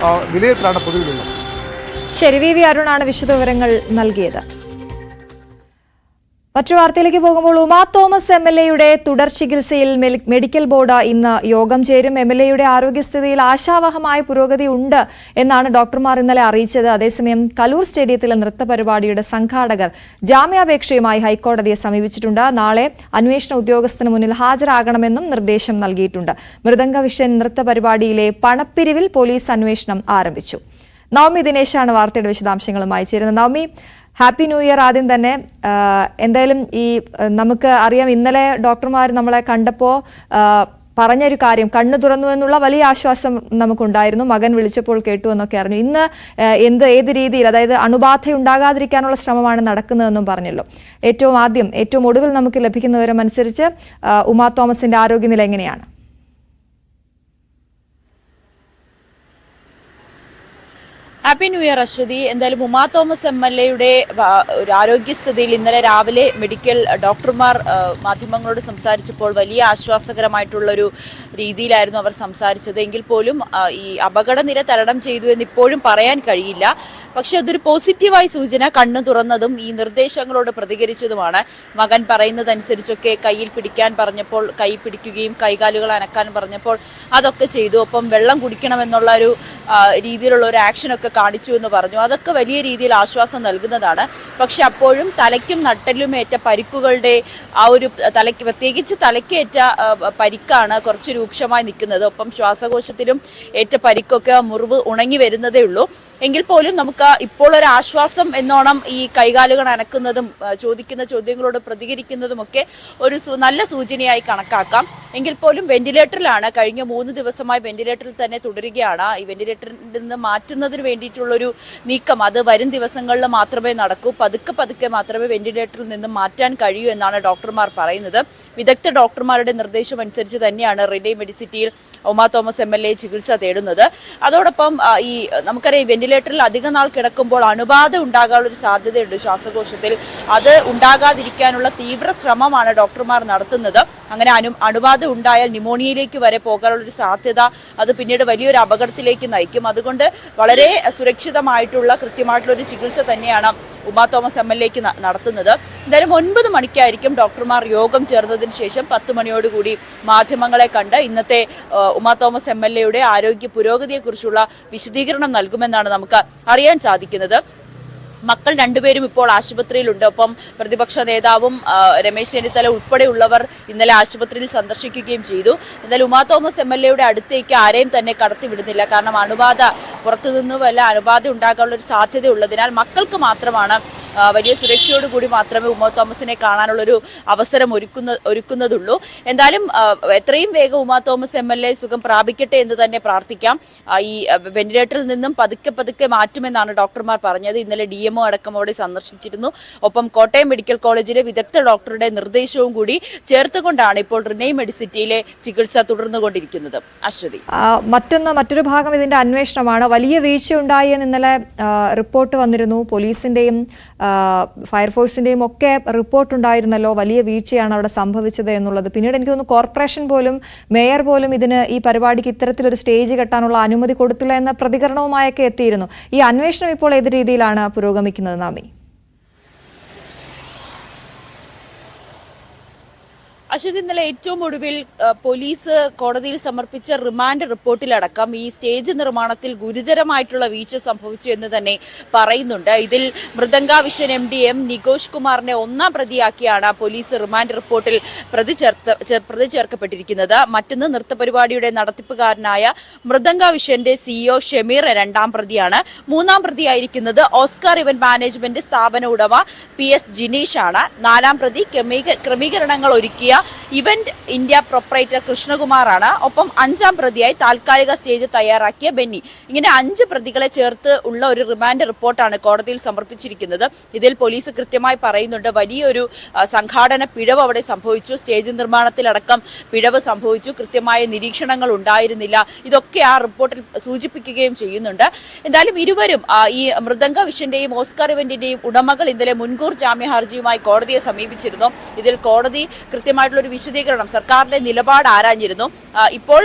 വിലയിരുത്തലാണ് പൊതുവിലുള്ളത്.
ശരി, വി അരുണാണ് വിശദവിവരങ്ങൾ നൽകിയത്. മറ്റു വാർത്തയിലേക്ക് പോകുമ്പോൾ ഉമാ തോമസ് MLA-യുടെ തുടർ ചികിത്സയിൽ മെഡിക്കൽ ബോർഡ് ഇന്ന് യോഗം ചേരും. MLA-യുടെ ആരോഗ്യസ്ഥിതിയിൽ ആശാവഹമായ പുരോഗതി ഉണ്ട് എന്നാണ് ഡോക്ടർമാർ ഇന്നലെ അറിയിച്ചത്. അതേസമയം കലൂർ സ്റ്റേഡിയത്തിലെ നൃത്ത പരിപാടിയുടെ സംഘാടകർ ജാമ്യാപേക്ഷയുമായി ഹൈക്കോടതിയെ സമീപിച്ചിട്ടുണ്ട്. നാളെ അന്വേഷണ ഉദ്യോഗസ്ഥന് മുന്നിൽ ഹാജരാകണമെന്നും നിർദ്ദേശം നൽകിയിട്ടുണ്ട്. മൃദംഗ വിഷൻ നൃത്ത പരിപാടിയിലെ പണപ്പിരിവിൽ പോലീസ് അന്വേഷണം ആരംഭിച്ചു. നവമി ദിനേശാണ് വാർത്തയുടെ വിശദാംശങ്ങളുമായി ചേരുന്നത്. Navami, happy new year. ആദ്യം തന്നെ എന്തായാലും നമുക്ക് അറിയാം, ഇന്നലെ ഡോക്ടർമാർ നമ്മളെ കണ്ടപ്പോൾ പറഞ്ഞൊരു കാര്യം, കണ്ണു തുറന്നു എന്നുള്ള വലിയ ആശ്വാസം നമുക്കുണ്ടായിരുന്നു. മകൻ വിളിച്ചപ്പോൾ കേട്ടു എന്നൊക്കെ അറിഞ്ഞു. ഇന്ന് ഏത് രീതിയിൽ, അതായത് അണുബാധ ഉണ്ടാകാതിരിക്കാനുള്ള ശ്രമമാണ് നടക്കുന്നതെന്നും പറഞ്ഞല്ലോ. ഏറ്റവും ഒടുവിൽ നമുക്ക് ലഭിക്കുന്ന വിവരം അനുസരിച്ച് ഉമാ തോമസിന്റെ ആരോഗ്യനില എങ്ങനെയാണ്?
Happy new year Aswathy. എന്തായാലും ഉമാ തോമസ് MLA-യുടെ ആരോഗ്യസ്ഥിതിയിൽ ഇന്നലെ രാവിലെ മെഡിക്കൽ ഡോക്ടർമാർ മാധ്യമങ്ങളോട് സംസാരിച്ചപ്പോൾ വലിയ ആശ്വാസകരമായിട്ടുള്ളൊരു രീതിയിലായിരുന്നു അവർ സംസാരിച്ചത്. എങ്കിൽ പോലും ഈ അപകടനില തരണം ചെയ്തു എന്ന് ഇപ്പോഴും പറയാൻ കഴിയില്ല. പക്ഷെ അതൊരു പോസിറ്റീവായ സൂചന. കണ്ണു തുറന്നതും ഈ നിർദ്ദേശങ്ങളോട് പ്രതികരിച്ചതുമാണ്. മകൻ പറയുന്നതനുസരിച്ചൊക്കെ കയ്യിൽ പിടിക്കാൻ പറഞ്ഞപ്പോൾ കൈ പിടിക്കുകയും കൈകാലുകൾ അനക്കാൻ പറഞ്ഞപ്പോൾ അതൊക്കെ ചെയ്തു. ഒപ്പം വെള്ളം കുടിക്കണമെന്നുള്ള ഒരു രീതിയിലുള്ള ഒരു ആക്ഷനൊക്കെ കാണിച്ചു എന്ന് പറഞ്ഞു. അതൊക്കെ വലിയ രീതിയിൽ ആശ്വാസം നൽകുന്നതാണ്. പക്ഷെ അപ്പോഴും തലയ്ക്കും നട്ടലിലുമേറ്റ പരിക്കുകളുടെ ആ ഒരു പ്രത്യേകിച്ച് തലയ്ക്കേറ്റ പരിക്കാണ് കുറച്ച് രൂക്ഷമായി നിൽക്കുന്നത്. ഒപ്പം ശ്വാസകോശത്തിലും ഏറ്റ പരിക്കൊക്കെ മുറിവ് ഉണങ്ങി വരുന്നതേ ഉള്ളൂ. എങ്കിൽ പോലും നമുക്ക് ഇപ്പോൾ ഒരു ആശ്വാസം എന്നോണം ഈ കൈകാലുകൾ അനക്കുന്നതും ചോദിക്കുന്ന ചോദ്യങ്ങളോട് പ്രതികരിക്കുന്നതുമൊക്കെ ഒരു നല്ല സൂചനയായി കണക്കാക്കാം. എങ്കിൽ പോലും വെന്റിലേറ്ററിലാണ്. കഴിഞ്ഞ 3 ദിവസമായി വെന്റിലേറ്ററിൽ തന്നെ തുടരുകയാണ്. ഈ വെന്റിലേറ്ററിൽ നിന്ന് മാറ്റുന്നതിന് വേണ്ടിയിട്ടുള്ളൊരു നീക്കം അത് വരും ദിവസങ്ങളിൽ മാത്രമേ നടക്കൂ. പതുക്കെ മാത്രമേ വെന്റിലേറ്ററിൽ നിന്ന് മാറ്റാൻ കഴിയൂ എന്നാണ് ഡോക്ടർമാർ പറയുന്നത്. വിദഗ്ധ ഡോക്ടർമാരുടെ നിർദ്ദേശം അനുസരിച്ച് തന്നെയാണ് റിഡേ മെഡിസിറ്റിയിൽ ഉമാ തോമസ് MLA ചികിത്സ തേടുന്നത്. അതോടൊപ്പം ഈ നമുക്കറിയാം, വെന്റിലേറ്ററിൽ അധിക നാൾ കിടക്കുമ്പോൾ അണുബാധ ഉണ്ടാകാനുള്ള ഒരു സാധ്യതയുണ്ട് ശ്വാസകോശത്തിൽ. അത് ഉണ്ടാകാതിരിക്കാനുള്ള തീവ്ര ശ്രമമാണ് ഡോക്ടർമാർ നടത്തുന്നത്. അങ്ങനെ അണുബാധ ഉണ്ടായാൽ ന്യൂമോണിയയിലേക്ക് വരെ പോകാനുള്ളൊരു സാധ്യത, അത് പിന്നീട് വലിയൊരു അപകടത്തിലേക്ക് നയിക്കും. അതുകൊണ്ട് വളരെ സുരക്ഷിതമായിട്ടുള്ള കൃത്യമായിട്ടുള്ള ഒരു ചികിത്സ തന്നെയാണ് ഉമാ തോമസ് MLA-ക്ക് നടത്തുന്നത്. എന്തായാലും 9 മണിക്കായിരിക്കും ഡോക്ടർമാർ യോഗം ചേർന്നതിന് ശേഷം 10 മണിയോടുകൂടി മാധ്യമങ്ങളെ കണ്ട് ഇന്നത്തെ ഉമാ തോമസ് MLA-യുടെ ആരോഗ്യ പുരോഗതിയെക്കുറിച്ചുള്ള വിശദീകരണം നൽകുമെന്നാണ് നമുക്ക് അറിയാൻ സാധിക്കുന്നത്. മക്കൾ രണ്ടുപേരും ഇപ്പോൾ ആശുപത്രിയിലുണ്ട്. ഒപ്പം പ്രതിപക്ഷ നേതാവും രമേശ് ചെന്നിത്തല ഉൾപ്പെടെയുള്ളവർ ഇന്നലെ ആശുപത്രിയിൽ സന്ദർശിക്കുകയും ചെയ്തു. എന്നാൽ ഉമാ തോമസ് MLA-യുടെ അടുത്തേക്ക് ആരെയും തന്നെ കടത്തിവിടുന്നില്ല. കാരണം അണുബാധ പുറത്തുനിന്ന് വല്ല അണുബാധ ഉണ്ടാകാനുള്ള ഒരു സാധ്യത ഉള്ളതിനാൽ മക്കൾക്ക് മാത്രമാണ് വലിയ സുരക്ഷയോടുകൂടി മാത്രമേ ഉമാ തോമസിനെ കാണാനുള്ളൊരു അവസരം ഒരുക്കുന്നതുള്ളൂ. എന്തായാലും എത്രയും വേഗം ഉമാ തോമസ് MLA സുഖം പ്രാപിക്കട്ടെ എന്ന് തന്നെ പ്രാർത്ഥിക്കാം. ഈ വെന്റിലേറ്ററിൽ നിന്നും പതുക്കെ മാറ്റുമെന്നാണ് ഡോക്ടർമാർ പറഞ്ഞത്. ഇന്നലെ DMO അടക്കം അവിടെ സന്ദർശിച്ചിരുന്നു. ഒപ്പം കോട്ടയം മെഡിക്കൽ കോളേജിലെ വിദഗ്ധ ഡോക്ടറുടെ നിർദ്ദേശവും കൂടി ചേർത്തുകൊണ്ടാണ് ഇപ്പോൾ റിഡേ മെഡിസിറ്റിയിലെ ചികിത്സ തുടർന്നുകൊണ്ടിരിക്കുന്നത്. അശ്വതി,
മറ്റൊരു ഭാഗം ഇതിന്റെ അന്വേഷണമാണ്. വലിയ വീഴ്ചയുണ്ടായി എന്ന് ഇന്നലെ റിപ്പോർട്ട് വന്നിരുന്നു. പോലീസിന്റെയും ഫയർഫോഴ്സിന്റെയും ഒക്കെ റിപ്പോർട്ടുണ്ടായിരുന്നല്ലോ. വലിയ വീഴ്ചയാണ് അവിടെ സംഭവിച്ചത് എന്നുള്ളത്. പിന്നീട് എനിക്ക് തോന്നുന്നു കോർപ്പറേഷൻ പോലും മേയർ പോലും ഈ പരിപാടിക്ക് ഇത്തരത്തിലൊരു സ്റ്റേജ് കെട്ടാനുള്ള അനുമതി കൊടുത്തില്ല എന്ന പ്രതികരണവുമായൊക്കെ എത്തിയിരുന്നു. ഈ അന്വേഷണം ഇപ്പോൾ ഏത് രീതിയിലാണ് പുരോഗമിക്കുന്നത് നാമി?
അശ്വതി, ഇന്നലെ ഏറ്റവും ഒടുവിൽ പോലീസ് കോടതിയിൽ സമർപ്പിച്ച റിമാൻഡ് റിപ്പോർട്ടിലടക്കം ഈ സ്റ്റേജ് നിർമ്മാണത്തിൽ ഗുരുതരമായിട്ടുള്ള വീഴ്ച സംഭവിച്ചു എന്ന് തന്നെ പറയുന്നുണ്ട്. ഇതിൽ മൃദംഗ വിഷൻ MD M നികോഷ് കുമാറിനെ 1ാം പ്രതിയാക്കിയാണ് പോലീസ് റിമാൻഡ് റിപ്പോർട്ടിൽ പ്രതി ചേർക്കപ്പെട്ടിരിക്കുന്നത്. മറ്റൊന്ന് നൃത്തപരിപാടിയുടെ നടത്തിപ്പുകാരനായ മൃദംഗ വിഷന്റെ CEO ഷമീർ 2ാം പ്രതിയാണ്. 3ാം പ്രതിയായിരിക്കുന്നത് ഓസ്കാർ ഇവന്റ് മാനേജ്മെന്റ് സ്ഥാപന ഉടമ PS ജിനീഷ് ആണ്. 4ാം പ്രതി ക്രമീകരണങ്ങൾ ഒരുക്കിയ ഇവന്റ് ഇന്ത്യ പ്രൊപ്പറേറ്റർ കൃഷ്ണകുമാറാണ്. ഒപ്പം 5ാം പ്രതിയായി താൽക്കാലിക സ്റ്റേജ് തയ്യാറാക്കിയ ബെന്നി. ഇങ്ങനെ 5 പ്രതികളെ ചേർത്ത് ഉള്ള ഒരു റിമാൻഡ് റിപ്പോർട്ടാണ് കോടതിയിൽ സമർപ്പിച്ചിരിക്കുന്നത്. ഇതിൽ പോലീസ് കൃത്യമായി പറയുന്നുണ്ട് വലിയൊരു സംഘാടന പിഴവ് അവിടെ സംഭവിച്ചു, സ്റ്റേജ് നിർമ്മാണത്തിലടക്കം പിഴവ് സംഭവിച്ചു, കൃത്യമായ നിരീക്ഷണങ്ങൾ ഉണ്ടായിരുന്നില്ല. ഇതൊക്കെ ആ റിപ്പോർട്ടിൽ സൂചിപ്പിക്കുകയും ചെയ്യുന്നുണ്ട്. എന്തായാലും ഇരുവരും ഈ മൃദംഗ വിഷന്റെയും ഓസ്കാർ ഇവന്റിന്റെയും ഉടമകൾ ഇന്നലെ മുൻകൂർ ജാമ്യ ഹർജിയുമായി കോടതിയെ സമീപിച്ചിരുന്നു. ഇതിൽ കോടതി കൃത്യമായിട്ടുള്ള ഒരു വിശദീകരണം, സർക്കാരിന്റെ നിലപാട് ആരാഞ്ഞിരുന്നു. ഇപ്പോൾ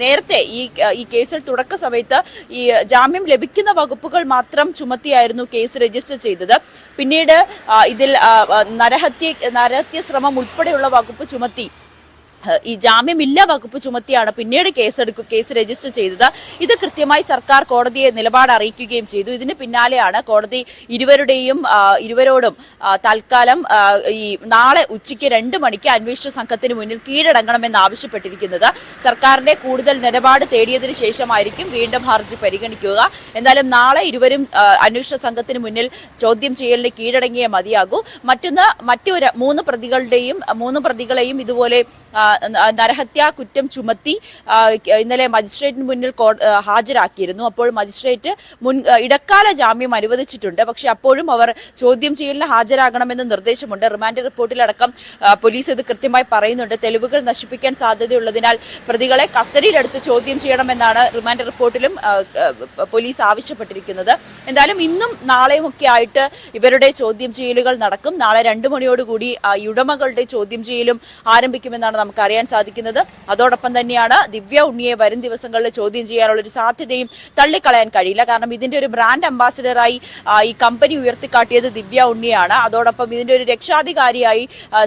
നേരത്തെ ഈ കേസിൽ തുടക്ക സമയത്ത് ഈ ജാമ്യം ലഭിക്കുന്ന വകുപ്പുകൾ മാത്രം ചുമത്തിയായിരുന്നു കേസ് രജിസ്റ്റർ ചെയ്തത്. പിന്നീട് ഇതിൽ നരഹത്യ ശ്രമം ഉൾപ്പെടെയുള്ള വകുപ്പ് ചുമത്തി ഈ ജാമ്യമില്ല വകുപ്പ് ചുമത്തിയാണ് പിന്നീട് കേസ് രജിസ്റ്റർ ചെയ്തത്. ഇത് കൃത്യമായി സർക്കാർ കോടതിയെ നിലപാട് അറിയിക്കുകയും ചെയ്തു. ഇതിന് പിന്നാലെയാണ് കോടതി ഇരുവരോടും തൽക്കാലം ഈ നാളെ ഉച്ചയ്ക്ക് 2 മണിക്ക് അന്വേഷണ സംഘത്തിന് മുന്നിൽ കീഴടങ്ങണമെന്ന് ആവശ്യപ്പെട്ടിരിക്കുന്നത്. സർക്കാരിന്റെ കൂടുതൽ നിലപാട് തേടിയതിനു ശേഷമായിരിക്കും വീണ്ടും ഹർജി പരിഗണിക്കുക. എന്തായാലും നാളെ ഇരുവരും അന്വേഷണ സംഘത്തിന് മുന്നിൽ ചോദ്യം ചെയ്യലിന് കീഴടങ്ങിയേ മതിയാകൂ. മറ്റു 3 പ്രതികളെയും ഇതുപോലെ നരഹത്യാ കുറ്റം ചുമത്തി ഇന്നലെ മജിസ്ട്രേറ്റിന് മുന്നിൽ ഹാജരാക്കിയിരുന്നു. അപ്പോൾ മജിസ്ട്രേറ്റ് ഇടക്കാല ജാമ്യം അനുവദിച്ചിട്ടുണ്ട്. പക്ഷെ അപ്പോഴും അവർ ചോദ്യം ചെയ്യലിന് ഹാജരാകണമെന്ന് നിർദ്ദേശമുണ്ട്. റിമാൻഡ് റിപ്പോർട്ടിലടക്കം പോലീസ് ഇത് കൃത്യമായി പറയുന്നുണ്ട്. തെളിവുകൾ നശിപ്പിക്കാൻ സാധ്യതയുള്ളതിനാൽ പ്രതികളെ കസ്റ്റഡിയിലെടുത്ത് ചോദ്യം ചെയ്യണമെന്നാണ് റിമാൻഡ് റിപ്പോർട്ടിലും പോലീസ് ആവശ്യപ്പെട്ടിരിക്കുന്നത്. എന്തായാലും ഇന്നും നാളെയും ഒക്കെ ആയിട്ട് ഇവരുടെ ചോദ്യം ചെയ്യലുകൾ നടക്കും. നാളെ 2 മണിയോടുകൂടി ഉടമകളുടെ ചോദ്യം ചെയ്യലും ആരംഭിക്കുമെന്നാണ് നമുക്ക് അറിയാൻ സാധിക്കുന്നത്. അതോടൊപ്പം തന്നെയാണ് ദിവ്യ ഉണ്ണിയെ വരും ദിവസങ്ങളിൽ ചോദ്യം ചെയ്യാനുള്ള ഒരു സാധ്യതയും തള്ളിക്കളയാൻ കഴിയില്ല. കാരണം ഇതിന്റെ ഒരു ബ്രാൻഡ് അംബാസിഡറായി ഈ കമ്പനി ഉയർത്തിക്കാട്ടിയത് ദിവ്യ ഉണ്ണിയാണ്. അതോടൊപ്പം ഇതിന്റെ ഒരു രക്ഷാധികാരിയായി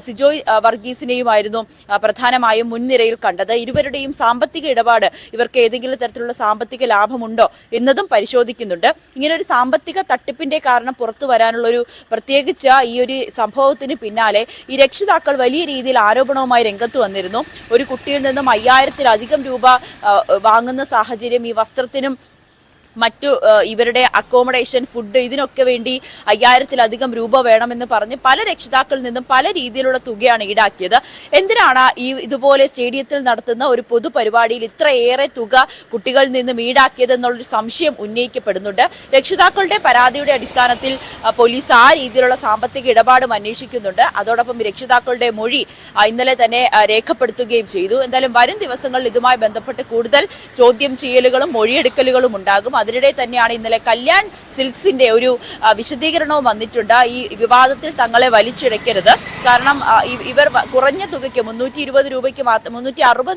സിജോയ് വർഗീസിനെയുമായിരുന്നു പ്രധാനമായും മുൻനിരയിൽ കണ്ടത്. ഇരുവരുടെയും സാമ്പത്തിക ഇടപാട്, ഇവർക്ക് ഏതെങ്കിലും തരത്തിലുള്ള സാമ്പത്തിക ലാഭമുണ്ടോ എന്നതും പരിശോധിക്കുന്നുണ്ട്. ഇങ്ങനെ ഒരു സാമ്പത്തിക തട്ടിപ്പിന്റെ കാരണം പുറത്തു വരാനുള്ള ഒരു പ്രത്യേകിച്ച് ഈ ഒരു സംഭവത്തിന് പിന്നാലെ ഈ രക്ഷിതാക്കൾ വലിയ രീതിയിൽ ആരോപണവുമായി രംഗത്ത് വന്നിരുന്നു. ഒരു കുട്ടിയിൽ നിന്നും 5000-ത്തിലധികം രൂപ വാങ്ങുന്ന സാഹചര്യം, ഈ വസ്ത്രത്തിനും മറ്റു ഇവരുടെ അക്കോമഡേഷൻ, ഫുഡ്, ഇതിനൊക്കെ വേണ്ടി 5000-ത്തിലധികം രൂപ വേണമെന്ന് പറഞ്ഞ് പല രക്ഷിതാക്കളിൽ നിന്നും പല രീതിയിലുള്ള തുകയാണ് ഈടാക്കിയത്. എന്തിനാണ് ഇതുപോലെ സ്റ്റേഡിയത്തിൽ നടത്തുന്ന ഒരു പൊതുപരിപാടിയിൽ ഇത്രയേറെ തുക കുട്ടികളിൽ നിന്നും ഈടാക്കിയതെന്നുള്ളൊരു സംശയം ഉന്നയിക്കപ്പെടുന്നുണ്ട്. രക്ഷിതാക്കളുടെ പരാതിയുടെ അടിസ്ഥാനത്തിൽ പോലീസ് ആ രീതിയിലുള്ള സാമ്പത്തിക ഇടപാടും അന്വേഷിക്കുന്നുണ്ട്. അതോടൊപ്പം രക്ഷിതാക്കളുടെ മൊഴി ഇന്നലെ തന്നെ രേഖപ്പെടുത്തുകയും ചെയ്തു. എന്തായാലും വരും ദിവസങ്ങളിൽ ഇതുമായി ബന്ധപ്പെട്ട് കൂടുതൽ ചോദ്യം ചെയ്യലുകളും മൊഴിയെടുക്കലുകളും ഉണ്ടാകും. അതിനിടെ തന്നെയാണ് ഇന്നലെ കല്യാൺ സിൽക്സിന്റെ ഒരു വിശദീകരണവും വന്നിട്ടുണ്ട്. ഈ വിവാദത്തിൽ തങ്ങളെ വലിച്ചിഴക്കരുത്, കാരണം ഇവർ കുറഞ്ഞ തുകയ്ക്ക് 360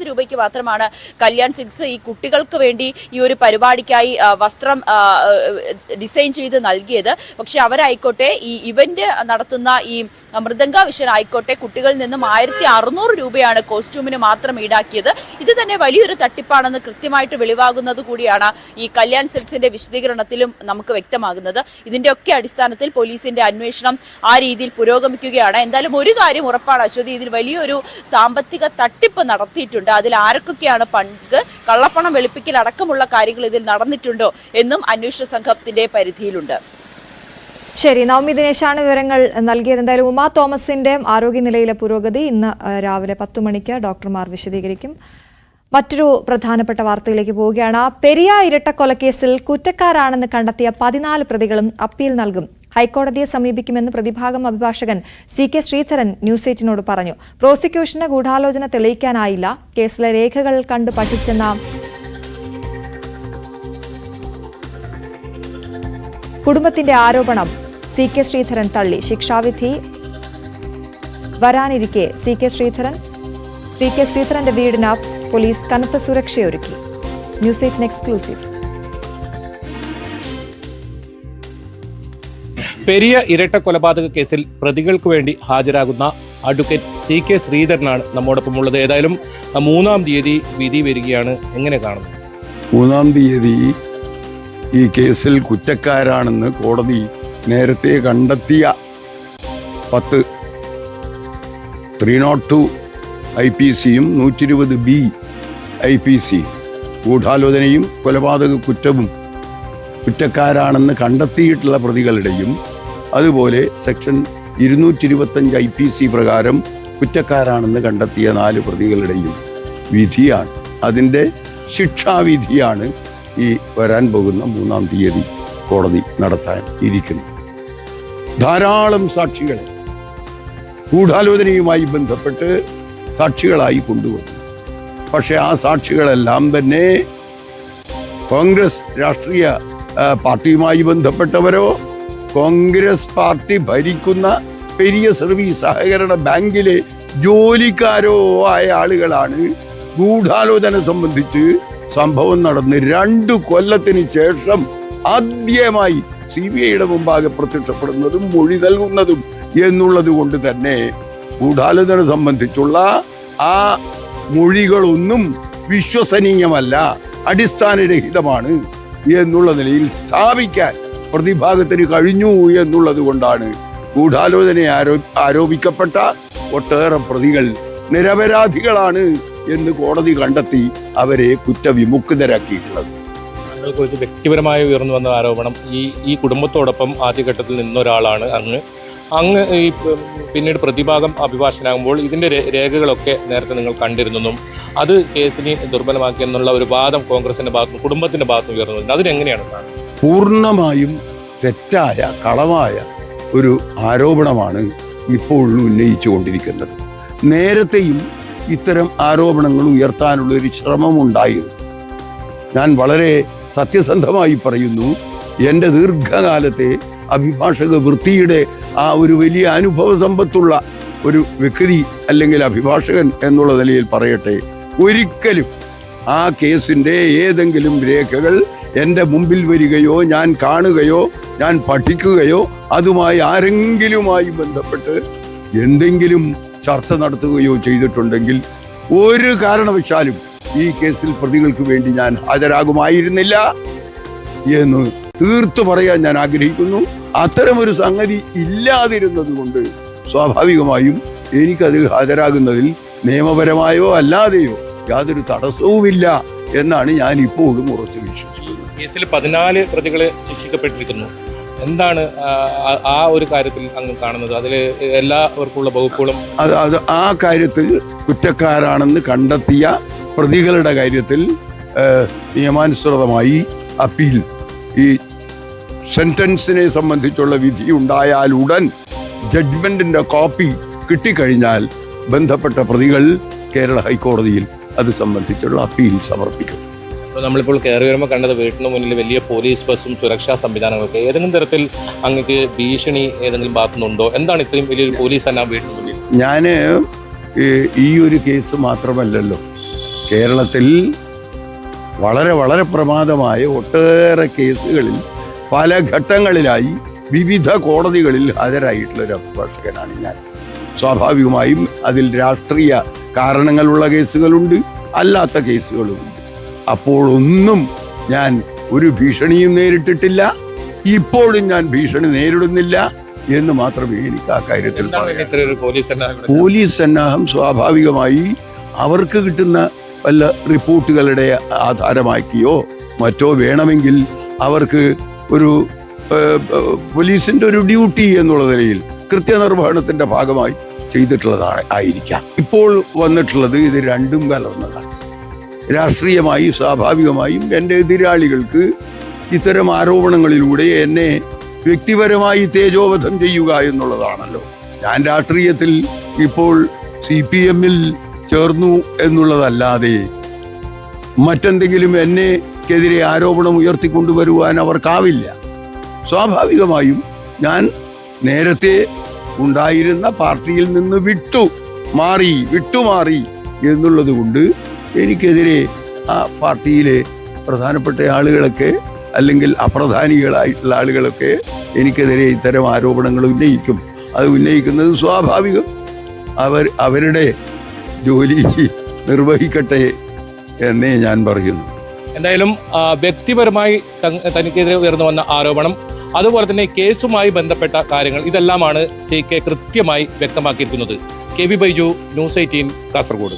രൂപയ്ക്ക് മാത്രമാണ് കല്യാൺ സിൽക്സ് ഈ കുട്ടികൾക്ക് വേണ്ടി ഈ ഒരു പരിപാടിക്കായി വസ്ത്രം ഡിസൈൻ ചെയ്ത് നൽകിയത്. പക്ഷെ അവരായിക്കോട്ടെ ഈ ഇവന്റ് നടത്തുന്ന ഈ മൃദംഗ വിഷൻ ആയിക്കോട്ടെ കുട്ടികളിൽ നിന്നും 1600 രൂപയാണ് കോസ്റ്റ്യൂമിന് മാത്രം ഈടാക്കിയത്. ഇത് തന്നെ വലിയൊരു തട്ടിപ്പാണെന്ന് കൃത്യമായിട്ട് വെളിവാകുന്നത് കൂടിയാണ് ഈ കല്യാൺ സിൽക്സിന്റെ വിശദീകരണത്തിലും നമുക്ക് വ്യക്തമാകുന്നത്. ഇതിന്റെ ഒക്കെ അടിസ്ഥാനത്തിൽ പോലീസിന്റെ അന്വേഷണം ആ രീതിയിൽ പുരോഗമിക്കുകയാണ്. എന്തായാലും ഒരു കാര്യം ഉറപ്പാണ് അശ്വതി, ഇതിൽ വലിയൊരു സാമ്പത്തിക തട്ടിപ്പ് നടത്തിയിട്ടുണ്ട്. അതിൽ ആരൊക്കെയാണ് പങ്ക്, കള്ളപ്പണം വെളുപ്പിക്കൽ അടക്കമുള്ള കാര്യങ്ങൾ ഇതിൽ നടന്നിട്ടുണ്ടോ എന്നും അന്വേഷണ സംഘത്തിന്റെ പരിധിയിലുണ്ട്.
ശരി, നവമി ദിനേശാണ് വിവരങ്ങൾ നൽകിയത്. എന്തായാലും ഉമാ തോമസിന്റെ ആരോഗ്യനിലയിലെ പുരോഗതി ഇന്ന് രാവിലെ 10 മണിക്ക് ഡോക്ടർമാർ വിശദീകരിക്കും. മറ്റൊരു പ്രധാനപ്പെട്ട വാർത്തയിലേക്ക് പോവുകയാണ്. പെരിയ ഇരട്ടക്കൊലക്കേസിൽ കുറ്റക്കാരാണെന്ന് കണ്ടെത്തിയ 14 പ്രതികളും അപ്പീൽ നൽകും. ഹൈക്കോടതിയെ സമീപിക്കുമെന്ന് പ്രതിഭാഗം അഭിഭാഷകൻ CK ശ്രീധരൻ ന്യൂസ് 8നോട് പറഞ്ഞു. പ്രോസിക്യൂഷന് ഗൂഢാലോചന തെളിയിക്കാനായില്ല. കേസിലെ രേഖകൾ കണ്ടു പഠിച്ചെന്ന കുടുംബത്തിന്റെ ആരോപണം CK ശ്രീധരൻ തള്ളി. ശിക്ഷാവിധി വരാനിരിക്കെ CK ശ്രീധരന്റെ വീടിന് പോലീസ് കനത്ത സുരക്ഷയൊരുക്കി. News 8 exclusive.
പെരിയ ഇരട്ട കൊലപാതക കേസിൽ പ്രതികൾക്ക് വേണ്ടി ഹാജരാകുന്ന അഡ്വക്കേറ്റ് CK ശ്രീധരനാണ് നമ്മോടൊപ്പമുള്ളത്. ഏതായാലും 3-ാം തീയതി വിധി വരികയാണ്, എങ്ങനെ കാണുന്നു?
3-ാം തീയതി ഈ കേസിൽ കുറ്റക്കാരാണെന്ന് കോടതി നേരത്തെ കണ്ടെത്തിയ 10 302 IPCയും 120B IPC ഗൂഢാലോചനയും കൊലപാതക കുറ്റവും കുറ്റക്കാരാണെന്ന് കണ്ടെത്തിയിട്ടുള്ള പ്രതികളുടെയും അതുപോലെ സെക്ഷൻ 225 IPC പ്രകാരം കുറ്റക്കാരാണെന്ന് കണ്ടെത്തിയ 4 പ്രതികളുടെയും വിധിയാണ്, അതിൻ്റെ ശിക്ഷാവിധിയാണ് ഈ വരാൻ പോകുന്ന 3-ാം തീയതി കോടതി നടത്താൻ ഇരിക്കുന്നത്. ധാരാളം സാക്ഷികളെ ഗൂഢാലോചനയുമായി ബന്ധപ്പെട്ട് സാക്ഷികളായി കൊണ്ടുവന്നു. പക്ഷെ ആ സാക്ഷികളെല്ലാം തന്നെ കോൺഗ്രസ് രാഷ്ട്രീയ പാർട്ടിയുമായി ബന്ധപ്പെട്ടവരോ കോൺഗ്രസ് പാർട്ടി ഭരിക്കുന്ന പെരിയ സർവീസ് സഹകരണ ബാങ്കിലെ ജോലിക്കാരോ ആയ ആളുകളാണ്. ഗൂഢാലോചന സംബന്ധിച്ച് സംഭവം നടന്ന് 2 കൊല്ലത്തിന് ശേഷം ആദ്യമായി CBIയുടെ മുമ്പാകെ പ്രത്യക്ഷപ്പെടുന്നതും മൊഴി നൽകുന്നതും എന്നുള്ളത് കൊണ്ട് തന്നെ ഗൂഢാലോചന സംബന്ധിച്ചുള്ള ആ മൊഴികളൊന്നും വിശ്വസനീയമല്ല, അടിസ്ഥാനരഹിതമാണ് എന്നുള്ള നിലയിൽ സ്ഥാപിക്കാൻ പ്രതിഭാഗത്തിന് കഴിഞ്ഞു എന്നുള്ളത് കൊണ്ടാണ് ഗൂഢാലോചനയെ ആരോപിക്കപ്പെട്ട ഒട്ടേറെ പ്രതികൾ നിരപരാധികളാണ് എന്ന് കോടതി കണ്ടെത്തി അവരെ കുറ്റവിമുക്തരാക്കിയിട്ടുള്ളത്.
താങ്കൾക്കുറിച്ച് വ്യക്തിപരമായി ഉയർന്നു വന്ന ആരോപണം ഈ കുടുംബത്തോടൊപ്പം ആദ്യഘട്ടത്തിൽ നിന്നൊരാളാണ് അങ്ങ് ഈ പിന്നീട് പ്രതിഭാഗം അഭിഭാഷകനാകുമ്പോൾ ഇതിൻ്റെ രേഖകളൊക്കെ നേരത്തെ നിങ്ങൾ കണ്ടിരുന്നെന്നും അത് കേസിനെ ദുർബലമാക്കിയെന്നുള്ള ഒരു വാദം കോൺഗ്രസിന്റെ ഭാഗത്തും കുടുംബത്തിന്റെ ഭാഗത്തും ഉയർന്നു. അതിനെങ്ങനെയാണ് കാണുന്നത്?
പൂർണ്ണമായും തെറ്റായ കളവായ ഒരു ആരോപണമാണ് ഇപ്പോഴും ഉന്നയിച്ചുകൊണ്ടിരിക്കുന്നത്. നേരത്തെയും ഇത്തരം ആരോപണങ്ങൾ ഉയർത്താനുള്ള ഒരു ശ്രമമുണ്ടായിരുന്നു. ഞാൻ വളരെ സത്യസന്ധമായി പറയുന്നു, എൻ്റെ ദീർഘകാലത്തെ അഭിഭാഷക വൃത്തിയുടെ ആ ഒരു വലിയ അനുഭവ സമ്പത്തുള്ള ഒരു വ്യക്തി അല്ലെങ്കിൽ അഭിഭാഷകൻ എന്നുള്ള നിലയിൽ പറയട്ടെ, ഒരിക്കലും ആ കേസിൻ്റെ ഏതെങ്കിലും രേഖകൾ എൻ്റെ മുമ്പിൽ വരികയോ ഞാൻ കാണുകയോ ഞാൻ പഠിക്കുകയോ അതുമായി ആരെങ്കിലുമായി ബന്ധപ്പെട്ട് എന്തെങ്കിലും ചർച്ച നടത്തുകയോ ചെയ്തിട്ടുണ്ടെങ്കിൽ ഒരു കാരണവശാലും ഈ കേസിൽ പ്രതികൾക്ക് വേണ്ടി ഞാൻ ഹാജരാകുമായിരുന്നില്ല എന്ന് തീർത്തു പറയാൻ ഞാൻ ആഗ്രഹിക്കുന്നു. അത്തരമൊരു സംഗതി ഇല്ലാതിരുന്നത് കൊണ്ട് സ്വാഭാവികമായും എനിക്കതിൽ ഹാജരാകുന്നതിൽ നിയമപരമായോ അല്ലാതെയോ യാതൊരു തടസ്സവുമില്ല എന്നാണ് ഞാൻ ഇപ്പോഴും ഉറച്ചു വിശ്വസിക്കുന്നത്.
കേസിൽ 14 പ്രതികളെ ശിക്ഷിക്കപ്പെട്ടിരിക്കുന്നു. എന്താണ് ആ ഒരു കാര്യത്തിൽ അങ്ങ് കാണുന്നത്? അതിൽ എല്ലാവർക്കുള്ള വകുപ്പുകളും
അത് ആ കാര്യത്തിൽ കുറ്റക്കാരാണെന്ന് കണ്ടെത്തിയ പ്രതികളുടെ കാര്യത്തിൽ നിയമാനുസൃതമായി അപ്പീൽ, ഈ സെന്റൻസിനെ സംബന്ധിച്ചുള്ള വിധി ഉണ്ടായാൽ ഉടൻ ജഡ്ജ്മെന്റിന്റെ കോപ്പി കിട്ടിക്കഴിഞ്ഞാൽ ബന്ധപ്പെട്ട പ്രതികൾ കേരള ഹൈക്കോടതിയിൽ അത് സംബന്ധിച്ചുള്ള അപ്പീൽ സമർപ്പിക്കും.
നമ്മളിപ്പോൾ കയറി വരുമ്പോൾ കണ്ടത് വീട്ടിന് മുന്നിൽ വലിയ പോലീസ് ബസ്സും സുരക്ഷാ സംവിധാനങ്ങളൊക്കെ. ഏതെങ്കിലും തരത്തിൽ അങ്ങക്ക് ഭീഷണി ഏതെങ്കിലും ഭാഗത്തുനിന്നുണ്ടോ? എന്താണ് ഇത്രയും വലിയൊരു പോലീസ് തന്നെ വീട്ടിന് മുന്നിൽ?
ഞാൻ ഈ ഒരു കേസ് മാത്രമല്ലല്ലോ, കേരളത്തിൽ വളരെ വളരെ പ്രമാദമായ ഒട്ടേറെ കേസുകളിൽ പല ഘട്ടങ്ങളിലായി വിവിധ കോടതികളിൽ ഹാജരായിട്ടുള്ളൊരു അഭിഭാഷകനാണ് ഞാൻ. സ്വാഭാവികമായും അതിൽ രാഷ്ട്രീയ കാരണങ്ങളുള്ള കേസുകളുണ്ട്, അല്ലാത്ത കേസുകളുമുണ്ട്. അപ്പോഴൊന്നും ഞാൻ ഒരു ഭീഷണിയും നേരിട്ടിട്ടില്ല, ഇപ്പോഴും ഞാൻ ഭീഷണി നേരിടുന്നില്ല എന്ന് മാത്രമേ എനിക്ക് ആ കാര്യത്തിൽ പറയാം. പോലീസ് സന്നാഹം സ്വാഭാവികമായി അവർക്ക് കിട്ടുന്ന വല്ല റിപ്പോർട്ടുകളുടെ ആധാരമാക്കിയോ മറ്റോ വേണമെങ്കിൽ അവർക്ക് ഒരു പോലീസിന്റെ ഒരു ഡ്യൂട്ടി എന്നുള്ള നിലയിൽ കൃത്യനിർവഹണത്തിന്റെ ഭാഗമായി ചെയ്തിട്ടുള്ളതാണ് ആയിരിക്കാം. ഇപ്പോൾ വന്നിട്ടുള്ളത് ഇത് രണ്ടും കലർന്നതാണ്. രാഷ്ട്രീയമായി സ്വാഭാവികമായും എൻ്റെ എതിരാളികൾക്ക് ഇത്തരം ആരോപണങ്ങളിലൂടെ എന്നെ വ്യക്തിപരമായി തേജോവധം ചെയ്യുക എന്നുള്ളതാണല്ലോ. ഞാൻ രാഷ്ട്രീയത്തിൽ ഇപ്പോൾ CPM-ൽ ചേർന്നു എന്നുള്ളതല്ലാതെ മറ്റെന്തെങ്കിലും എന്നെക്കെതിരെ ആരോപണം ഉയർത്തിക്കൊണ്ടുവരുവാൻ അവർക്കാവില്ല. സ്വാഭാവികമായും ഞാൻ നേരത്തെ ഉണ്ടായിരുന്ന പാർട്ടിയിൽ നിന്ന് വിട്ടുമാറി എന്നുള്ളത് കൊണ്ട് എനിക്കെതിരെ ആ പാർട്ടിയിലെ പ്രധാനപ്പെട്ട ആളുകളൊക്കെ അല്ലെങ്കിൽ അപ്രധാനികളായിട്ടുള്ള ആളുകളൊക്കെ എനിക്കെതിരെ ഇത്തരം ആരോപണങ്ങൾ ഉന്നയിക്കും. അത് ഉന്നയിക്കുന്നത് സ്വാഭാവികം. അവരുടെ ജോലി നിർവഹിക്കട്ടെ എന്നേ ഞാൻ പറയുന്നു.
എന്തായാലും വ്യക്തിപരമായി തനിക്കെതിരെ ഉയർന്നു വന്ന ആരോപണം, അതുപോലെ തന്നെ കേസുമായി ബന്ധപ്പെട്ട കാര്യങ്ങൾ, ഇതെല്ലാമാണ് CK കൃത്യമായി വ്യക്തമാക്കിയിരിക്കുന്നത്. KB Baiju, news 18, Kasaragod.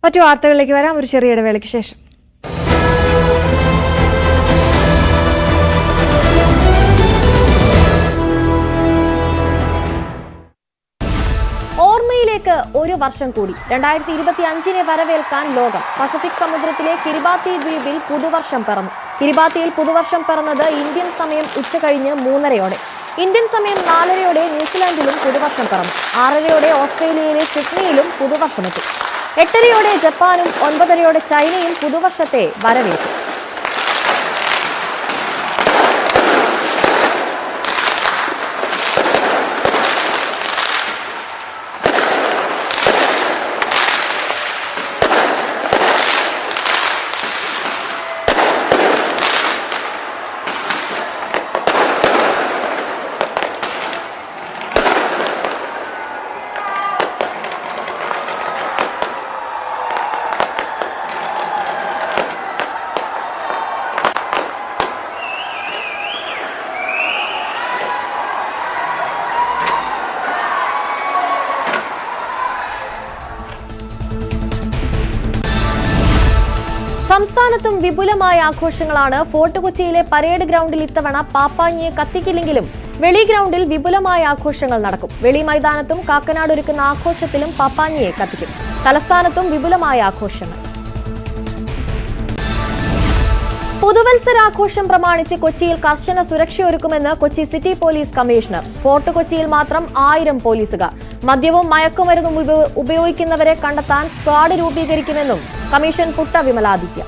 മറ്റു വാർത്തകളിലേക്ക് വരാം ഒരു ചെറിയ ഇടവേളയ്ക്ക് ശേഷം.
പുതുവർഷത്തിലേക്ക് ഒരു വർഷം കൂടി 2025 വരവേൽക്കാൻ ലോകം. പസഫിക് സമുദ്രത്തിലെ കിരിബാത്തി ദ്വീപിൽ പുതുവർഷം പിറന്നു. കിരിബാത്തിയിൽ പുതുവർഷം പിറന്നത് ഇന്ത്യൻ സമയം ഉച്ചകഴിഞ്ഞ് 3:30 ഇന്ത്യൻ സമയം 4:30 ന്യൂസിലാൻഡിലും പുതുവർഷം പിറന്നു. 6:30 ഓസ്ട്രേലിയയിലെ സിഡ്നിയിലും പുതുവർഷമെത്തി. 8:30 ജപ്പാനും 9:30 ചൈനയും പുതുവർഷത്തെ വരവേറ്റു. സംസ്ഥാനത്തും വിപുലമായ ആഘോഷങ്ങളാണ്. ഫോർട്ട് കൊച്ചിയിലെ പരേഡ് ഗ്രൗണ്ടിൽ ഇത്തവണ പാപ്പാഞ്ഞിയെ കത്തിക്കില്ലെങ്കിലും വെളി ഗ്രൗണ്ടിൽ വിപുലമായ ആഘോഷങ്ങൾ നടക്കും. വെളി മൈതാനത്തും കാക്കനാട് ഒരുക്കുന്ന ആഘോഷത്തിലും പാപ്പാഞ്ഞിയെ കത്തിക്കും. തലസ്ഥാനത്തും വിപുലമായ ആഘോഷങ്ങൾ. പുതുവത്സരാഘോഷം പ്രമാണിച്ച് കൊച്ചിയിൽ കർശന സുരക്ഷയൊരുക്കുമെന്ന് Kochi city police commissioner. Fort കൊച്ചിയിൽ മാത്രം 1000 പോലീസുകാർ. മദ്യവും മയക്കുമരുന്നും ഉപയോഗിക്കുന്നവരെ കണ്ടെത്താൻ സ്ക്വാഡ് രൂപീകരിക്കുമെന്നും കമ്മീഷൻ പുട്ട വിമലാദിത്യ.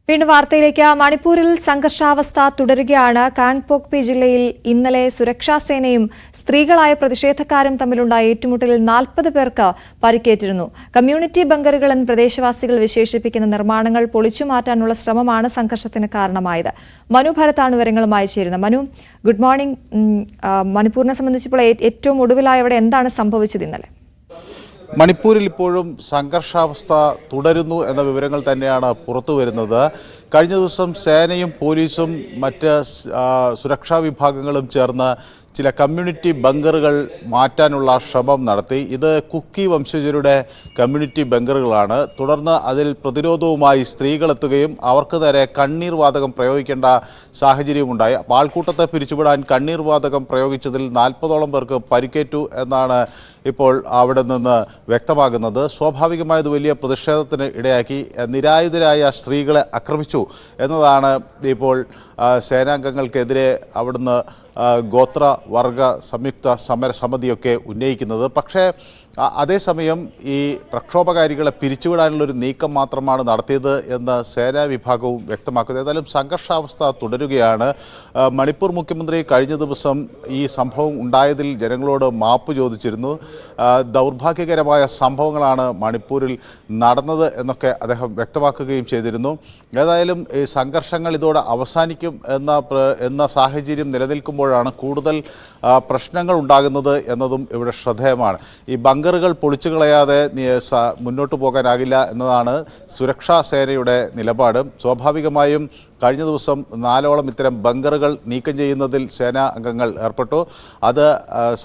വീണ്ടും വാർത്തയിലേക്ക്. മണിപ്പൂരിൽ സംഘർഷാവസ്ഥ തുടരുകയാണ്. കാങ്പോക്പി ജില്ലയിൽ ഇന്നലെ സുരക്ഷാസേനയും സ്ത്രീകളായ പ്രതിഷേധക്കാരും തമ്മിലുണ്ടായ ഏറ്റുമുട്ടലിൽ 40 പേർക്ക് പരിക്കേറ്റിരുന്നു. കമ്മ്യൂണിറ്റി ബങ്കറുകളെന്ന് പ്രദേശവാസികൾ വിശേഷിപ്പിക്കുന്ന നിർമ്മാണങ്ങൾ പൊളിച്ചുമാറ്റാനുള്ള ശ്രമമാണ് സംഘർഷത്തിന് കാരണമായത്. മനു ഭരത്താണ് വിവരങ്ങളുമായി ചേരുന്നത്. Manu, good morning. മണിപ്പൂരിനെ സംബന്ധിച്ചപ്പോൾ ഏറ്റവും ഒടുവിലായി അവിടെ എന്താണ് സംഭവിച്ചത് ഇന്നലെ?
മണിപ്പൂരിൽ ഇപ്പോഴും സംഘർഷാവസ്ഥ തുടരുന്നു എന്ന വിവരങ്ങൾ തന്നെയാണ് പുറത്തു വരുന്നത്. കഴിഞ്ഞ ദിവസം സേനയും പോലീസും മറ്റ് സുരക്ഷാ വിഭാഗങ്ങളും ചേർന്ന് ചില കമ്മ്യൂണിറ്റി ബങ്കറുകൾ മാറ്റാനുള്ള ശ്രമം നടത്തി. ഇത് കുക്കി വംശജരുടെ കമ്മ്യൂണിറ്റി ബങ്കറുകളാണ്. തുടർന്ന് അതിൽ പ്രതിരോധവുമായി സ്ത്രീകളെത്തുകയും അവർക്ക് നേരെ കണ്ണീർ വാതകം പ്രയോഗിക്കേണ്ട സാഹചര്യമുണ്ടായി. ആൾക്കൂട്ടത്തെ പിരിച്ചുവിടാൻ കണ്ണീർ വാതകം പ്രയോഗിച്ചതിൽ 40ഓളം പേർക്ക് പരിക്കേറ്റു എന്നാണ് ഇപ്പോൾ അവിടെ നിന്ന് വ്യക്തമാകുന്നത്. സ്വാഭാവികമായത് വലിയ പ്രതിഷേധത്തിന് ഇടയാക്കി. നിരായുധരായ സ്ത്രീകളെ ആക്രമിച്ചു എന്നതാണ് ഇപ്പോൾ സേനാംഗങ്ങൾക്കെതിരെ അവിടുന്ന് ഗോത്ര വർഗ സംയുക്ത സമരസമിതിയൊക്കെ ഉന്നയിക്കുന്നത്. പക്ഷേ അതേസമയം ഈ പ്രക്ഷോഭകാരികളെ പിരിച്ചുവിടാനുള്ളൊരു നീക്കം മാത്രമാണ് നടത്തിയത് എന്ന് സേനാ വിഭാഗവും വ്യക്തമാക്കുന്നത്. ഏതായാലും സംഘർഷാവസ്ഥ തുടരുകയാണ്. മണിപ്പൂർ മുഖ്യമന്ത്രി കഴിഞ്ഞ ദിവസം ഈ സംഭവം ഉണ്ടായതിൽ ജനങ്ങളോട് മാപ്പ് ചോദിച്ചിരുന്നു. ദൗർഭാഗ്യകരമായ സംഭവങ്ങളാണ് മണിപ്പൂരിൽ നടന്നത് എന്നൊക്കെ അദ്ദേഹം വ്യക്തമാക്കുകയും ചെയ്തിരുന്നു. ഏതായാലും ഈ സംഘർഷങ്ങൾ ഇതോടെ അവസാനിക്കും എന്ന സാഹചര്യം നിലനിൽക്കുമ്പോഴാണ് കൂടുതൽ പ്രശ്നങ്ങൾ ഉണ്ടാകുന്നത് എന്നതും ഇവിടെ ശ്രദ്ധേയമാണ്. ഈ ബങ്കറുകൾ പൊളിച്ചു കളയാതെ മുന്നോട്ട് പോകാനാകില്ല എന്നതാണ് സുരക്ഷാ സേനയുടെ നിലപാട്. സ്വാഭാവികമായും കഴിഞ്ഞ ദിവസം 4ഓളം ഇത്തരം ബങ്കറുകൾ നീക്കം ചെയ്യുന്നതിൽ സേനാ അംഗങ്ങൾ ഏർപ്പെട്ടു. അത്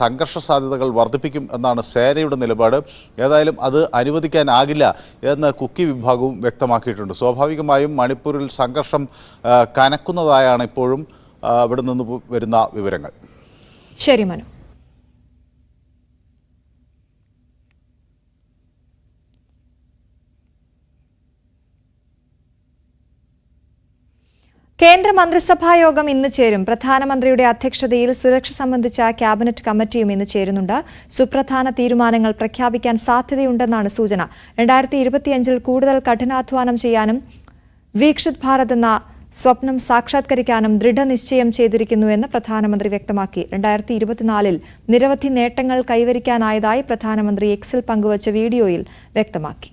സംഘർഷ സാധ്യതകൾ വർദ്ധിപ്പിക്കും എന്നാണ് സേനയുടെ നിലപാട്. ഏതായാലും അത് അനുവദിക്കാനാകില്ല എന്ന് കുക്കി വിഭാഗവും വ്യക്തമാക്കിയിട്ടുണ്ട്. സ്വാഭാവികമായും മണിപ്പൂരിൽ സംഘർഷം കനക്കുന്നതായാണ് ഇപ്പോഴും ഇവിടെ നിന്ന് വരുന്ന വിവരങ്ങൾ.
ശരി മനു. കേന്ദ്ര മന്ത്രിസഭാ യോഗം ഇന്ന് ചേരും. പ്രധാനമന്ത്രിയുടെ അധ്യക്ഷതയിൽ സുരക്ഷ സംബന്ധിച്ച ക്യാബിനറ്റ് കമ്മിറ്റിയും ഇന്ന് ചേരുന്നുണ്ട്. സുപ്രധാന തീരുമാനങ്ങൾ പ്രഖ്യാപിക്കാൻ സാധ്യതയുണ്ടെന്നാണ് സൂചന. 2025 കൂടുതൽ കഠിനാധ്വാനം ചെയ്യാനും വീക്ഷിത് ഭാരത് എന്ന സ്വപ്നം സാക്ഷാത്കരിക്കാനും ദൃഢനിശ്ചയം ചെയ്തിരിക്കുന്നുവെന്ന് പ്രധാനമന്ത്രി വ്യക്തമാക്കി. 2024 നിരവധി നേട്ടങ്ങൾ കൈവരിക്കാനായതായി പ്രധാനമന്ത്രി എക്സിൽ പങ്കുവച്ച വീഡിയോയിൽ വ്യക്തമാക്കി.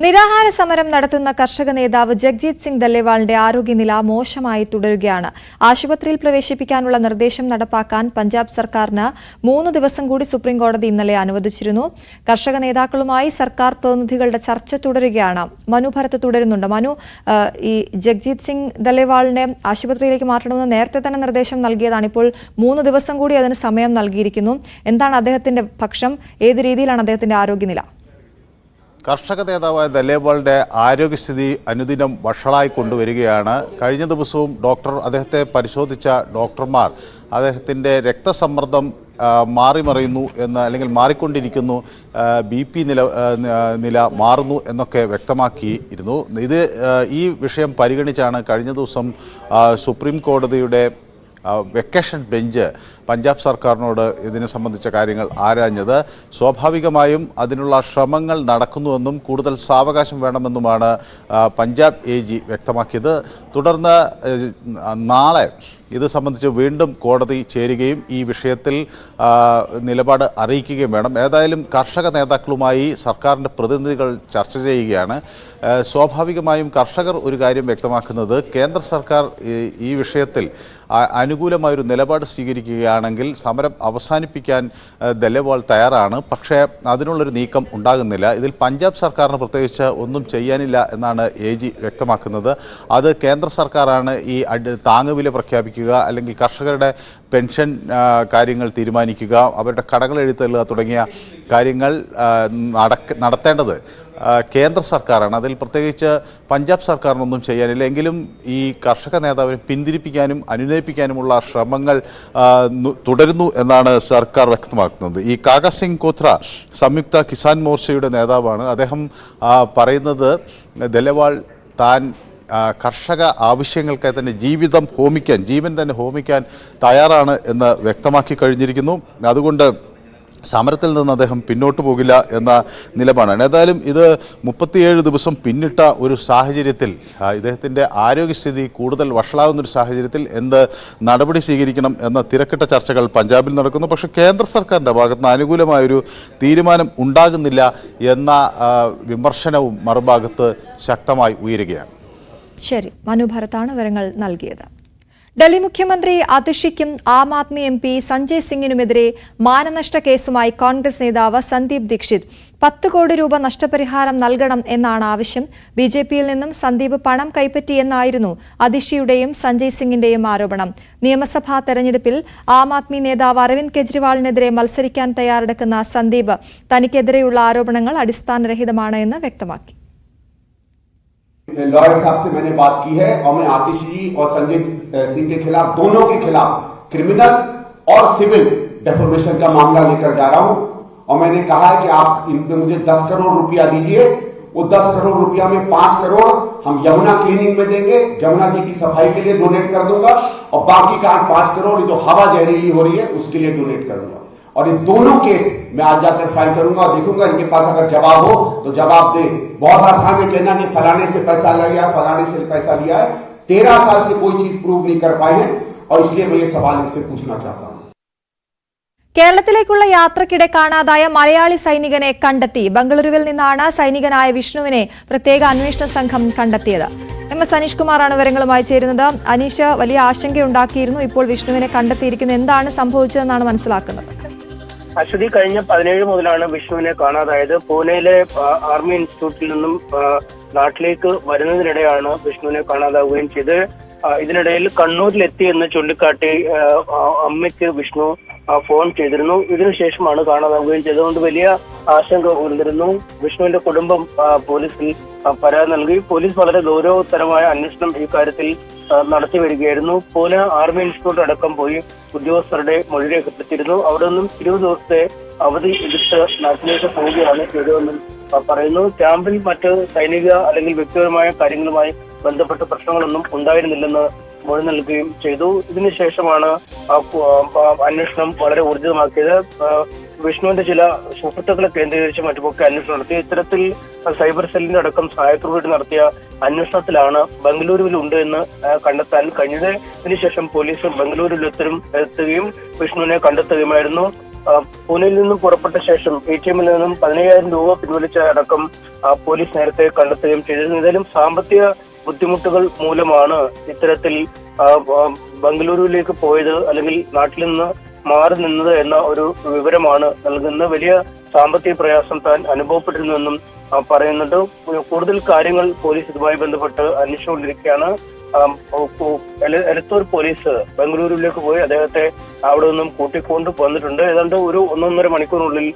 നിരാഹാര സമരം നടത്തുന്ന കർഷക നേതാവ് ജഗ്ജീത് സിംഗ് ദല്ലേവാളിന്റെ ആരോഗ്യനില മോശമായി തുടരുകയാണ്. ആശുപത്രിയിൽ പ്രവേശിപ്പിക്കാനുള്ള നിർദ്ദേശം നടപ്പാക്കാൻ പഞ്ചാബ് സർക്കാരിന് 3 ദിവസം കൂടി സുപ്രീംകോടതി ഇന്നലെ അനുവദിച്ചിരുന്നു. കർഷക നേതാക്കളുമായി സർക്കാർ പ്രതിനിധികളുടെ ചർച്ച തുടരുകയാണ്. മനു ഭരത് തുടരുന്നുണ്ട്. മനു, ഈ ജഗ്ജീത് സിംഗ് ദല്ലേവാളിനെ ആശുപത്രിയിലേക്ക് മാറ്റണമെന്ന് നേരത്തെ തന്നെ നിർദ്ദേശം നൽകിയതാണ്. ഇപ്പോൾ 3 ദിവസം കൂടി അതിന് സമയം നൽകിയിരിക്കുന്നു. എന്താണ് അദ്ദേഹത്തിന്റെ പക്ഷം? ഏത് രീതിയിലാണ് അദ്ദേഹത്തിന്റെ ആരോഗ്യനില?
കർഷക നേതാവായ ദല്ലേവാളിന്റെ ആരോഗ്യസ്ഥിതി അനുദിനം വഷളായി കൊണ്ടുവരികയാണ്. കഴിഞ്ഞ ദിവസവും അദ്ദേഹത്തെ പരിശോധിച്ച ഡോക്ടർമാർ അദ്ദേഹത്തിൻ്റെ രക്തസമ്മർദ്ദം മാറിമറിയുന്നു എന്ന്, അല്ലെങ്കിൽ മാറിക്കൊണ്ടിരിക്കുന്നു, BP നില മാറുന്നു എന്നൊക്കെ വ്യക്തമാക്കിയിരുന്നു. ഈ വിഷയം പരിഗണിച്ചാണ് കഴിഞ്ഞ ദിവസം സുപ്രീം കോടതിയുടെ വെക്കേഷൻ ബെഞ്ച് പഞ്ചാബ് സർക്കാരിനോട് ഇതിനെ സംബന്ധിച്ച കാര്യങ്ങൾ ആരാഞ്ഞത്. സ്വാഭാവികമായും അതിനുള്ള ശ്രമങ്ങൾ നടക്കുന്നുവെന്നും കൂടുതൽ സാവകാശം വേണമെന്നുമാണ് പഞ്ചാബ് AG വ്യക്തമാക്കിയത്. തുടർന്ന് നാളെ ഇത് സംബന്ധിച്ച് വീണ്ടും കോടതി ചേരുകയും ഈ വിഷയത്തിൽ നിലപാട് അറിയിക്കുകയും വേണം. ഏതായാലും കർഷക നേതാക്കളുമായി സർക്കാരിൻ്റെ പ്രതിനിധികൾ ചർച്ച ചെയ്യുകയാണ്. സ്വാഭാവികമായും കർഷകർ ഒരു കാര്യം വ്യക്തമാക്കുന്നത്, കേന്ദ്ര സർക്കാർ ഈ വിഷയത്തിൽ അനുകൂലമായൊരു നിലപാട് സ്വീകരിക്കുകയാണെങ്കിൽ സമരം അവസാനിപ്പിക്കാൻ ദല്ലേവാൾ തയ്യാറാണ്. പക്ഷേ അതിനുള്ളൊരു നീക്കം ഉണ്ടാകുന്നില്ല. ഇതിൽ പഞ്ചാബ് സർക്കാരിന് പ്രത്യേകിച്ച് ഒന്നും ചെയ്യാനില്ല എന്നാണ് AG വ്യക്തമാക്കുന്നത്. അത് കേന്ദ്ര സർക്കാരാണ് ഈ താങ്ങുവില പ്രഖ്യാപിക്കുക, അല്ലെങ്കിൽ കർഷകരുടെ പെൻഷൻ കാര്യങ്ങൾ തീരുമാനിക്കുക, അവരുടെ കടകൾ എഴുത്തള്ളുക തുടങ്ങിയ കാര്യങ്ങൾ നടത്തേണ്ടത് കേന്ദ്ര സർക്കാരാണ്. അതിൽ പ്രത്യേകിച്ച് പഞ്ചാബ് സർക്കാരിനൊന്നും ചെയ്യാനില്ല. എങ്കിലും ഈ കർഷക നേതാവിനെ പിന്തിരിപ്പിക്കാനും അനുനയിപ്പിക്കാനുമുള്ള ശ്രമങ്ങൾ തുടരുന്നു എന്നാണ് സർക്കാർ വ്യക്തമാക്കുന്നത്. ഈ കാക സിംഗ് കോത്ര സംയുക്ത കിസാൻ മോർച്ചയുടെ നേതാവാണ്. അദ്ദേഹം പറയുന്നത് ദല്ലേവാൾ താൻ കർഷക ആവശ്യങ്ങൾക്കായി തന്നെ ജീവൻ തന്നെ ഹോമിക്കാൻ തയ്യാറാണ് എന്ന് വ്യക്തമാക്കി കഴിഞ്ഞിരിക്കുന്നു. അതുകൊണ്ട് സമരത്തിൽ നിന്ന് അദ്ദേഹം പിന്നോട്ട് പോകില്ല എന്ന നിലപാടാണ്. ഏതായാലും ഇത് 37 ദിവസം പിന്നിട്ട ഒരു സാഹചര്യത്തിൽ ഇദ്ദേഹത്തിൻ്റെ ആരോഗ്യസ്ഥിതി കൂടുതൽ വഷളാകുന്നൊരു സാഹചര്യത്തിൽ എന്ത് നടപടി സ്വീകരിക്കണം എന്ന തിരക്കിട്ട ചർച്ചകൾ പഞ്ചാബിൽ നടക്കുന്നു. പക്ഷേ കേന്ദ്ര സർക്കാരിൻ്റെ ഭാഗത്ത് നിന്ന് അനുകൂലമായൊരു തീരുമാനം ഉണ്ടാകുന്നില്ല എന്ന വിമർശനവും മറുഭാഗത്ത് ശക്തമായി ഉയരുകയാണ്.
ശരി, മനു ഭരത്താണ് വിവരങ്ങൾ നൽകിയത്. ഡൽഹി മുഖ്യമന്ത്രി അതിഷിക്കും ആം ആദ്മി MP സഞ്ജയ് സിംഗിനുമെതിരെ മാനനഷ്ട കേസുമായി കോൺഗ്രസ് നേതാവ് സന്ദീപ് ദീക്ഷിത് 10 കോടി രൂപ നഷ്ടപരിഹാരം നൽകണം എന്നാണ് ആവശ്യം. BJPയിൽ നിന്നും സന്ദീപ് പണം കൈപ്പറ്റിയെന്നായിരുന്നു അതിഷിയുടെയും സഞ്ജയ് സിംഗിന്റെയും ആരോപണം. നിയമസഭാ തെരഞ്ഞെടുപ്പിൽ ആം ആദ്മി നേതാവ് അരവിന്ദ് കെജ്രിവാളിനെതിരെ മത്സരിക്കാൻ തയ്യാറെടുക്കുന്ന സന്ദീപ് തനിക്കെതിരെയുള്ള ആരോപണങ്ങൾ അടിസ്ഥാനരഹിതമാണ് എന്ന് വ്യക്തമാക്കി.
लॉयर साहब से मैंने बात की है और मैं आतिश जी और संजय सिंह के खिलाफ, दोनों के खिलाफ क्रिमिनल और सिविल डेफोमेशन का मामला लेकर जा रहा हूं. और मैंने कहा है कि आप मुझे 10 करोड़ रुपया दीजिए. वो 10 करोड़ रुपया में 5 करोड़ हम यमुना क्लीनिंग में देंगे, जमुना जी की सफाई के लिए डोनेट कर दूंगा, और बाकी का 5 करोड़ जो हवा जहरीली हो रही है उसके लिए डोनेट कर दूंगा. और ये दोनों केस मैं आज जाकर फाइल करूंगा और देखूंगा इनके पास अगर जवाब हो तो जवाब दे. बहुत आसान है कहना कि फलाने से पैसा लिया, फलाने से पैसा लिया है. 13 साल से कोई चीज प्रूव नहीं कर पाए हैं और इसलिए मैं ये सवाल इनसे पूछना चाहता हूं.
കേരളത്തിലേക്കുള്ള യാത്രക്കിടെ കാണാതായ മലയാളി സൈനികനെ കണ്ടെത്തി. ബംഗളൂരുവിൽ നിന്നാണ് സൈനികനായ വിഷ്ണുവിനെ പ്രത്യേക അന്വേഷണ സംഘം കണ്ടെത്തിയത്. MS അനീഷ് കുമാറാണ് വിവരങ്ങളുമായി ചേരുന്നത്. അനീഷ്, വലിയ ആശങ്കയുണ്ടാക്കിയിരുന്നു. ഇപ്പോൾ വിഷ്ണുവിനെ കണ്ടെത്തിയിരിക്കുന്നു. എന്താണ് സംഭവിച്ചതെന്നാണ് മനസ്സിലാക്കുന്നത്?
അശ്വതി, കഴിഞ്ഞ 17 മുതലാണ് വിഷ്ണുവിനെ കാണാതായത്. പൂനെയിലെ ആർമി ഇൻസ്റ്റിറ്റ്യൂട്ടിൽ നിന്നും നാട്ടിലേക്ക് വരുന്നതിനിടെയാണ് വിഷ്ണുവിനെ കാണാതാവുകയും ചെയ്തത്. ഇതിനിടയിൽ കണ്ണൂരിലെത്തി എന്ന് ചൂണ്ടിക്കാട്ടി അമ്മയ്ക്ക് വിഷ്ണു ഫോൺ ചെയ്തിരുന്നു. ഇതിനുശേഷമാണ് കാണാതാവുകയും ചെയ്തതുകൊണ്ട് വലിയ ആശങ്ക ഉയർന്നിരുന്നു. വിഷ്ണുവിന്റെ കുടുംബം പോലീസിൽ പരാതി നൽകി. പോലീസ് വളരെ ഗൗരവതരമായ അന്വേഷണം ഈ കാര്യത്തിൽ നടത്തി വരികയായിരുന്നു. പൂനെ ആർമി ഇൻസ്റ്റിറ്റ്യൂട്ട് അടക്കം പോയി ഉദ്യോഗസ്ഥരുടെ മൊഴി രേഖപ്പെടുത്തിയിരുന്നു. അവിടെ നിന്നും 20 ദിവസത്തെ അവധി എടുത്ത് നാട്ടിലേക്ക് പോവുകയാണ് ചെയ്തതെന്നും പറയുന്നു. ക്യാമ്പിൽ മറ്റ് സൈനിക അല്ലെങ്കിൽ വ്യക്തിപരമായ കാര്യങ്ങളുമായി ബന്ധപ്പെട്ട പ്രശ്നങ്ങളൊന്നും ഉണ്ടായിരുന്നില്ലെന്ന് മൊഴി നൽകുകയും ചെയ്തു. ഇതിനുശേഷമാണ് അന്വേഷണം വളരെ ഊർജിതമാക്കിയത്. വിഷ്ണുവിന്റെ ചില സുഹൃത്തുക്കളെ കേന്ദ്രീകരിച്ച് മറ്റുമൊക്കെ അന്വേഷണം നടത്തി. ഇത്തരത്തിൽ സൈബർ സെല്ലിന്റെ അടക്കം സഹായത്തോടുകൂടി നടത്തിയ അന്വേഷണത്തിലാണ് ബംഗളൂരുവിൽ ഉണ്ട് എന്ന് കണ്ടെത്താൻ കഴിഞ്ഞത്. ഇതിനുശേഷം പോലീസ് ബംഗളൂരുവിൽ എത്തുകയും വിഷ്ണുവിനെ കണ്ടെത്തുകയുമായിരുന്നു. പൂനെയിൽ നിന്നും പുറപ്പെട്ട ശേഷം ATM-ൽ നിന്നും 15,000 രൂപ പിൻവലിച്ച അടക്കം പോലീസ് നേരത്തെ കണ്ടെത്തുകയും ചെയ്തിരുന്നു. എന്തായാലും സാമ്പത്തിക ബുദ്ധിമുട്ടുകൾ മൂലമാണ് ഇത്തരത്തിൽ ബംഗളൂരുവിലേക്ക് പോയത്, അല്ലെങ്കിൽ നാട്ടിൽ നിന്ന് മാറി നിന്നത് എന്ന ഒരു വിവരമാണ് നൽകുന്ന. വലിയ സാമ്പത്തിക പ്രയാസം താൻ അനുഭവപ്പെട്ടിരുന്നുവെന്നും പറയുന്നുണ്ട്. കൂടുതൽ കാര്യങ്ങൾ പോലീസ് ഇതുമായി ബന്ധപ്പെട്ട് അന്വേഷിച്ചുകൊണ്ടിരിക്കുകയാണ്. എലത്തൂർ പോലീസ് ബംഗളൂരുവിലേക്ക് പോയി അദ്ദേഹത്തെ അവിടെ നിന്നും കൂട്ടിക്കൊണ്ട് വന്നിട്ടുണ്ട്. ഏതാണ്ട് ഒരു 1.5 മണിക്കൂറിനുള്ളിൽ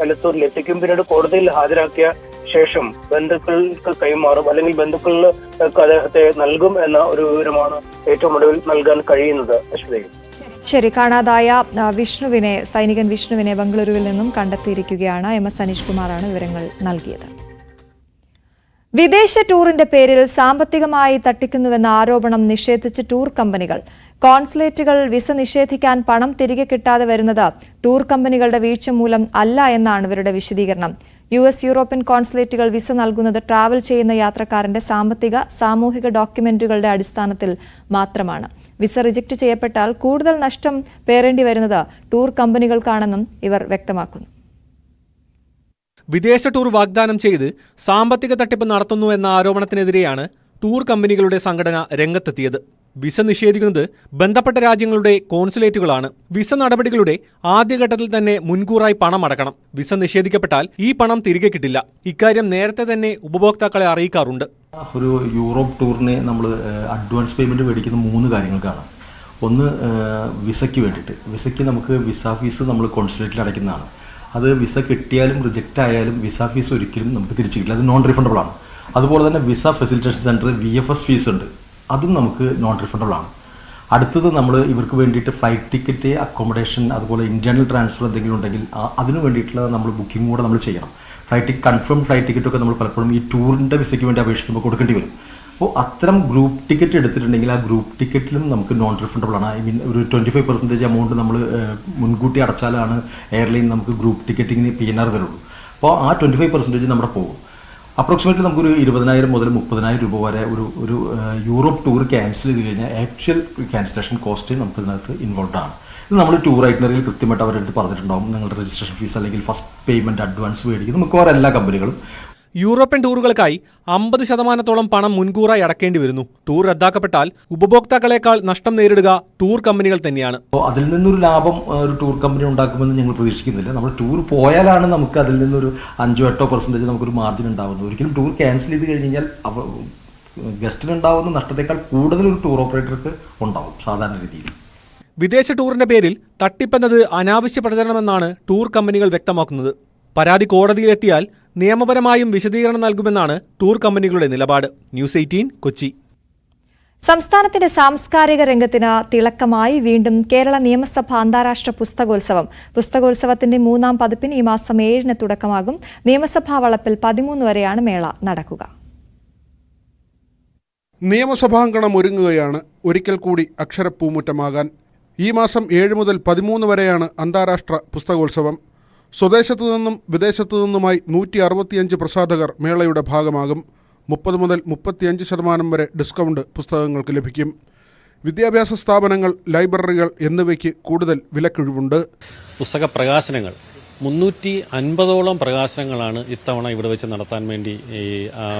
എലത്തൂരിൽ എത്തിക്കും. പിന്നീട് കോടതിയിൽ ഹാജരാക്കിയ ശേഷം ബന്ധുക്കൾക്ക് കൈമാറും, അല്ലെങ്കിൽ ബന്ധുക്കൾക്ക് അദ്ദേഹത്തെ നൽകും എന്ന ഒരു വിവരമാണ് ഏറ്റവും ഒടുവിൽ നൽകാൻ കഴിയുന്നത്. അശ്വതി,
ശരി, കാണാതായ സൈനികൻ വിഷ്ണുവിനെ ബംഗളൂരുവിൽ നിന്നും കണ്ടെത്തിയിരിക്കുകയാണ്. MS അനീഷ് കുമാറാണ് വിവരങ്ങൾ നൽകിയത്. വിദേശ ടൂറിന്റെ പേരിൽ സാമ്പത്തികമായി തട്ടിക്കുന്നുവെന്ന ആരോപണം നിഷേധിച്ച് ടൂർ കമ്പനികൾ. കോൺസുലേറ്റുകൾ വിസ നിഷേധിക്കാൻ പണം തിരികെ കിട്ടാതെ വരുന്നത് ടൂർ കമ്പനികളുടെ വീഴ്ച മൂലം അല്ല എന്നാണ് ഇവരുടെ വിശദീകരണം. US, യൂറോപ്യൻ കോൺസുലേറ്റുകൾ വിസ നൽകുന്നത് ട്രാവൽ ചെയ്യുന്ന യാത്രക്കാരന്റെ സാമൂഹിക ഡോക്യുമെന്റുകളുടെ അടിസ്ഥാനത്തിൽ മാത്രമാണ്. വിസ റിജക്ട് ചെയ്യപ്പെട്ടാൽ കൂടുതൽ നഷ്ടം പേറേണ്ടി വരുന്നത് ടൂർ കമ്പനികൾക്കാണെന്നും ഇവർ വ്യക്തമാക്കുന്നു.
വിദേശ ടൂർ വാഗ്ദാനം ചെയ്ത് സാമ്പത്തിക തട്ടിപ്പ് നടത്തുന്നു എന്ന ആരോപണത്തിനെതിരെയാണ് ടൂർ കമ്പനികളുടെ സംഘടന രംഗത്തെത്തിയത്. വിസ നിഷേധിക്കുന്നത് ബന്ധപ്പെട്ട രാജ്യങ്ങളുടെ കോൺസുലേറ്റുകളാണ്. വിസ നടപടികളുടെ ആദ്യഘട്ടത്തിൽ തന്നെ മുൻകൂറായി പണം അടക്കണം. വിസ നിഷേധിക്കപ്പെട്ടാൽ ഈ പണം തിരികെ കിട്ടില്ല. ഇക്കാര്യം നേരത്തെ തന്നെ ഉപഭോക്താക്കളെ അറിയിക്കാറുണ്ട്.
ഒരു യൂറോപ്പ് ടൂറിന് നമ്മൾ അഡ്വാൻസ് പേയ്മെൻറ്റ് മേടിക്കുന്ന 3 കാര്യങ്ങൾക്കാണ്. ഒന്ന് വിസയ്ക്ക് വേണ്ടിയിട്ട്. വിസയ്ക്ക് നമുക്ക് വിസ ഫീസ് നമ്മൾ കോൺസുലേറ്റിൽ അടയ്ക്കുന്നതാണ്. അത് വിസ കിട്ടിയാലും റിജക്റ്റ് ആയാലും വിസ ഫീസ് ഒരിക്കലും നമുക്ക് തിരിച്ചു കിട്ടില്ല, അത് നോൺ റിഫണ്ടബിൾ ആണ്. അതുപോലെ തന്നെ visa facilitation centre VFS fees ഉണ്ട്, അതും നമുക്ക് നോൺ റിഫണ്ടബിൾ ആണ്. അടുത്തത് നമ്മൾ ഇവർക്ക് വേണ്ടിയിട്ട് ഫ്ലൈറ്റ് ടിക്കറ്റ്, അക്കോമഡേഷൻ, അതുപോലെ ഇന്റേണൽ ട്രാൻസ്ഫർ എന്തെങ്കിലും ഉണ്ടെങ്കിൽ അതിന് വേണ്ടിയിട്ടുള്ള നമ്മൾ ബുക്കിംഗ് കൂടെ നമ്മൾ ചെയ്യണം. കൺഫേം ഫ്ലൈറ്റ് ടിക്കറ്റൊക്കെ നമ്മൾ പലപ്പോഴും ഈ ടൂറിൻ്റെ വിസയ്ക്ക് വേണ്ടി അപേക്ഷിക്കുമ്പോൾ കൊടുക്കേണ്ടി വരും. അപ്പോൾ അത്തരം ഗ്രൂപ്പ് ടിക്കറ്റ് എടുത്തിട്ടുണ്ടെങ്കിൽ ആ ഗ്രൂപ്പ് ടിക്കറ്റിലും നമുക്ക് നോൺ റിഫണ്ടബിൾ ആണ്. ഐ മീൻ ഒരു 25% എമൗണ്ട് നമ്മൾ മുൻകൂട്ടി അടച്ചാലാണ് എയർലൈൻ നമുക്ക് ഗ്രൂപ്പ് ടിക്കറ്റിങ്ങിന് PNR തരുള്ളൂ. അപ്പോൾ ആ 25% നമ്മുടെ പോകും. അപ്രോക്സിമേറ്റ്ലി നമുക്കൊരു 20,000 മുതൽ 30,000 രൂപ വരെ ഒരു യൂറോപ്പ് ടൂർ ക്യാൻസൽ ചെയ്ത് കഴിഞ്ഞാൽ ആക്ച്വൽ ക്യാൻസലേഷൻ കോസ്റ്റ് നമുക്ക് ഇതിനകത്ത് ഇൻവോൾവ് ആണ്. ഇത് നമ്മൾ ടൂർ ഐറ്റിനറിയിൽ കൃത്യമായിട്ട് അവരുടെ അടുത്ത് പറഞ്ഞിട്ടുണ്ടാവും. നിങ്ങളുടെ രജിസ്ട്രേഷൻ ഫീസ് അല്ലെങ്കിൽ ഫസ്റ്റ് പേയ്മെൻറ്റ് അഡ്വാൻസ് മേടിക്കുന്ന മിക്കവാറും എല്ലാ കമ്പനികളും.
യൂറോപ്യൻ ടൂറുകൾക്കായി 50% പണം മുൻകൂറായി അടക്കേണ്ടി വരുന്നു. ടൂർ റദ്ദാക്കപ്പെട്ടാൽ ഉപഭോക്താക്കളെക്കാൾ നഷ്ടം നേരിടുക ടൂർ കമ്പനികൾ തന്നെയാണ്.
അപ്പോൾ അതിൽ നിന്നൊരു ലാഭം ഒരു ടൂർ കമ്പനി ഉണ്ടാക്കുമെന്ന് ഞങ്ങൾ പ്രതീക്ഷിക്കുന്നില്ല. നമ്മൾ ടൂർ പോയാലാണ് നമുക്ക് അതിൽ നിന്നൊരു 5-8% നമുക്കൊരു മാർജിൻ ഉണ്ടാകുന്നത്. ഒരിക്കലും ടൂർ ക്യാൻസൽ ചെയ്ത് കഴിഞ്ഞ് കഴിഞ്ഞാൽ ഗസ്റ്റിനുണ്ടാവുന്ന നഷ്ടത്തെക്കാൾ കൂടുതൽ ഒരു ടൂർ ഓപ്പറേറ്റർക്ക് ഉണ്ടാവും സാധാരണ രീതിയിൽ.
വിദേശ ടൂറിന്റെ പേരിൽ തട്ടിപ്പെന്നത് അനാവശ്യ പ്രചരണമെന്നാണ് ടൂർ കമ്പനികൾ വ്യക്തമാക്കുന്നത്. പരാതി കോടതിയിലെത്തിയാൽ നിയമപരമായും വിശദീകരണം നൽകുമെന്നാണ് ടൂർ കമ്പനികളുടെ നിലപാട്. ന്യൂസ് 18 കൊച്ചി.
സംസ്ഥാനത്തിന്റെ സാംസ്കാരിക രംഗത്തിന് തിളക്കമായി വീണ്ടും കേരള നിയമസഭ അന്താരാഷ്ട്ര പുസ്തകോത്സവം. പുസ്തകോത്സവത്തിന്റെ 3ാം പതിപ്പിന് ഈ മാസം 7-ന് തുടക്കമാകും. നിയമസഭാ വളപ്പിൽ 13 വരെയാണ് മേള നടക്കുക.
നിയമസഭാംഗണം ഒരുങ്ങുകയാണ് ഒരിക്കൽ കൂടി അക്ഷരപ്പൂമുറ്റമാകാൻ. ഈ മാസം 7 മുതൽ 13 വരെയാണ് അന്താരാഷ്ട്ര പുസ്തകോത്സവം. സ്വദേശത്തു നിന്നും വിദേശത്തു നിന്നുമായി 165 പ്രസാധകർ മേളയുടെ ഭാഗമാകും. 30 മുതൽ 35% വരെ ഡിസ്കൗണ്ട് പുസ്തകങ്ങൾക്ക് ലഭിക്കും. വിദ്യാഭ്യാസ സ്ഥാപനങ്ങൾ, ലൈബ്രറികൾ എന്നിവയ്ക്ക് കൂടുതൽ വിലക്കിഴിവുണ്ട്.
പുസ്തക പ്രകാശനങ്ങൾ 350ഓളം പ്രകാശനങ്ങളാണ് ഇത്തവണ ഇവിടെ വെച്ച് നടത്താൻ വേണ്ടി ഈ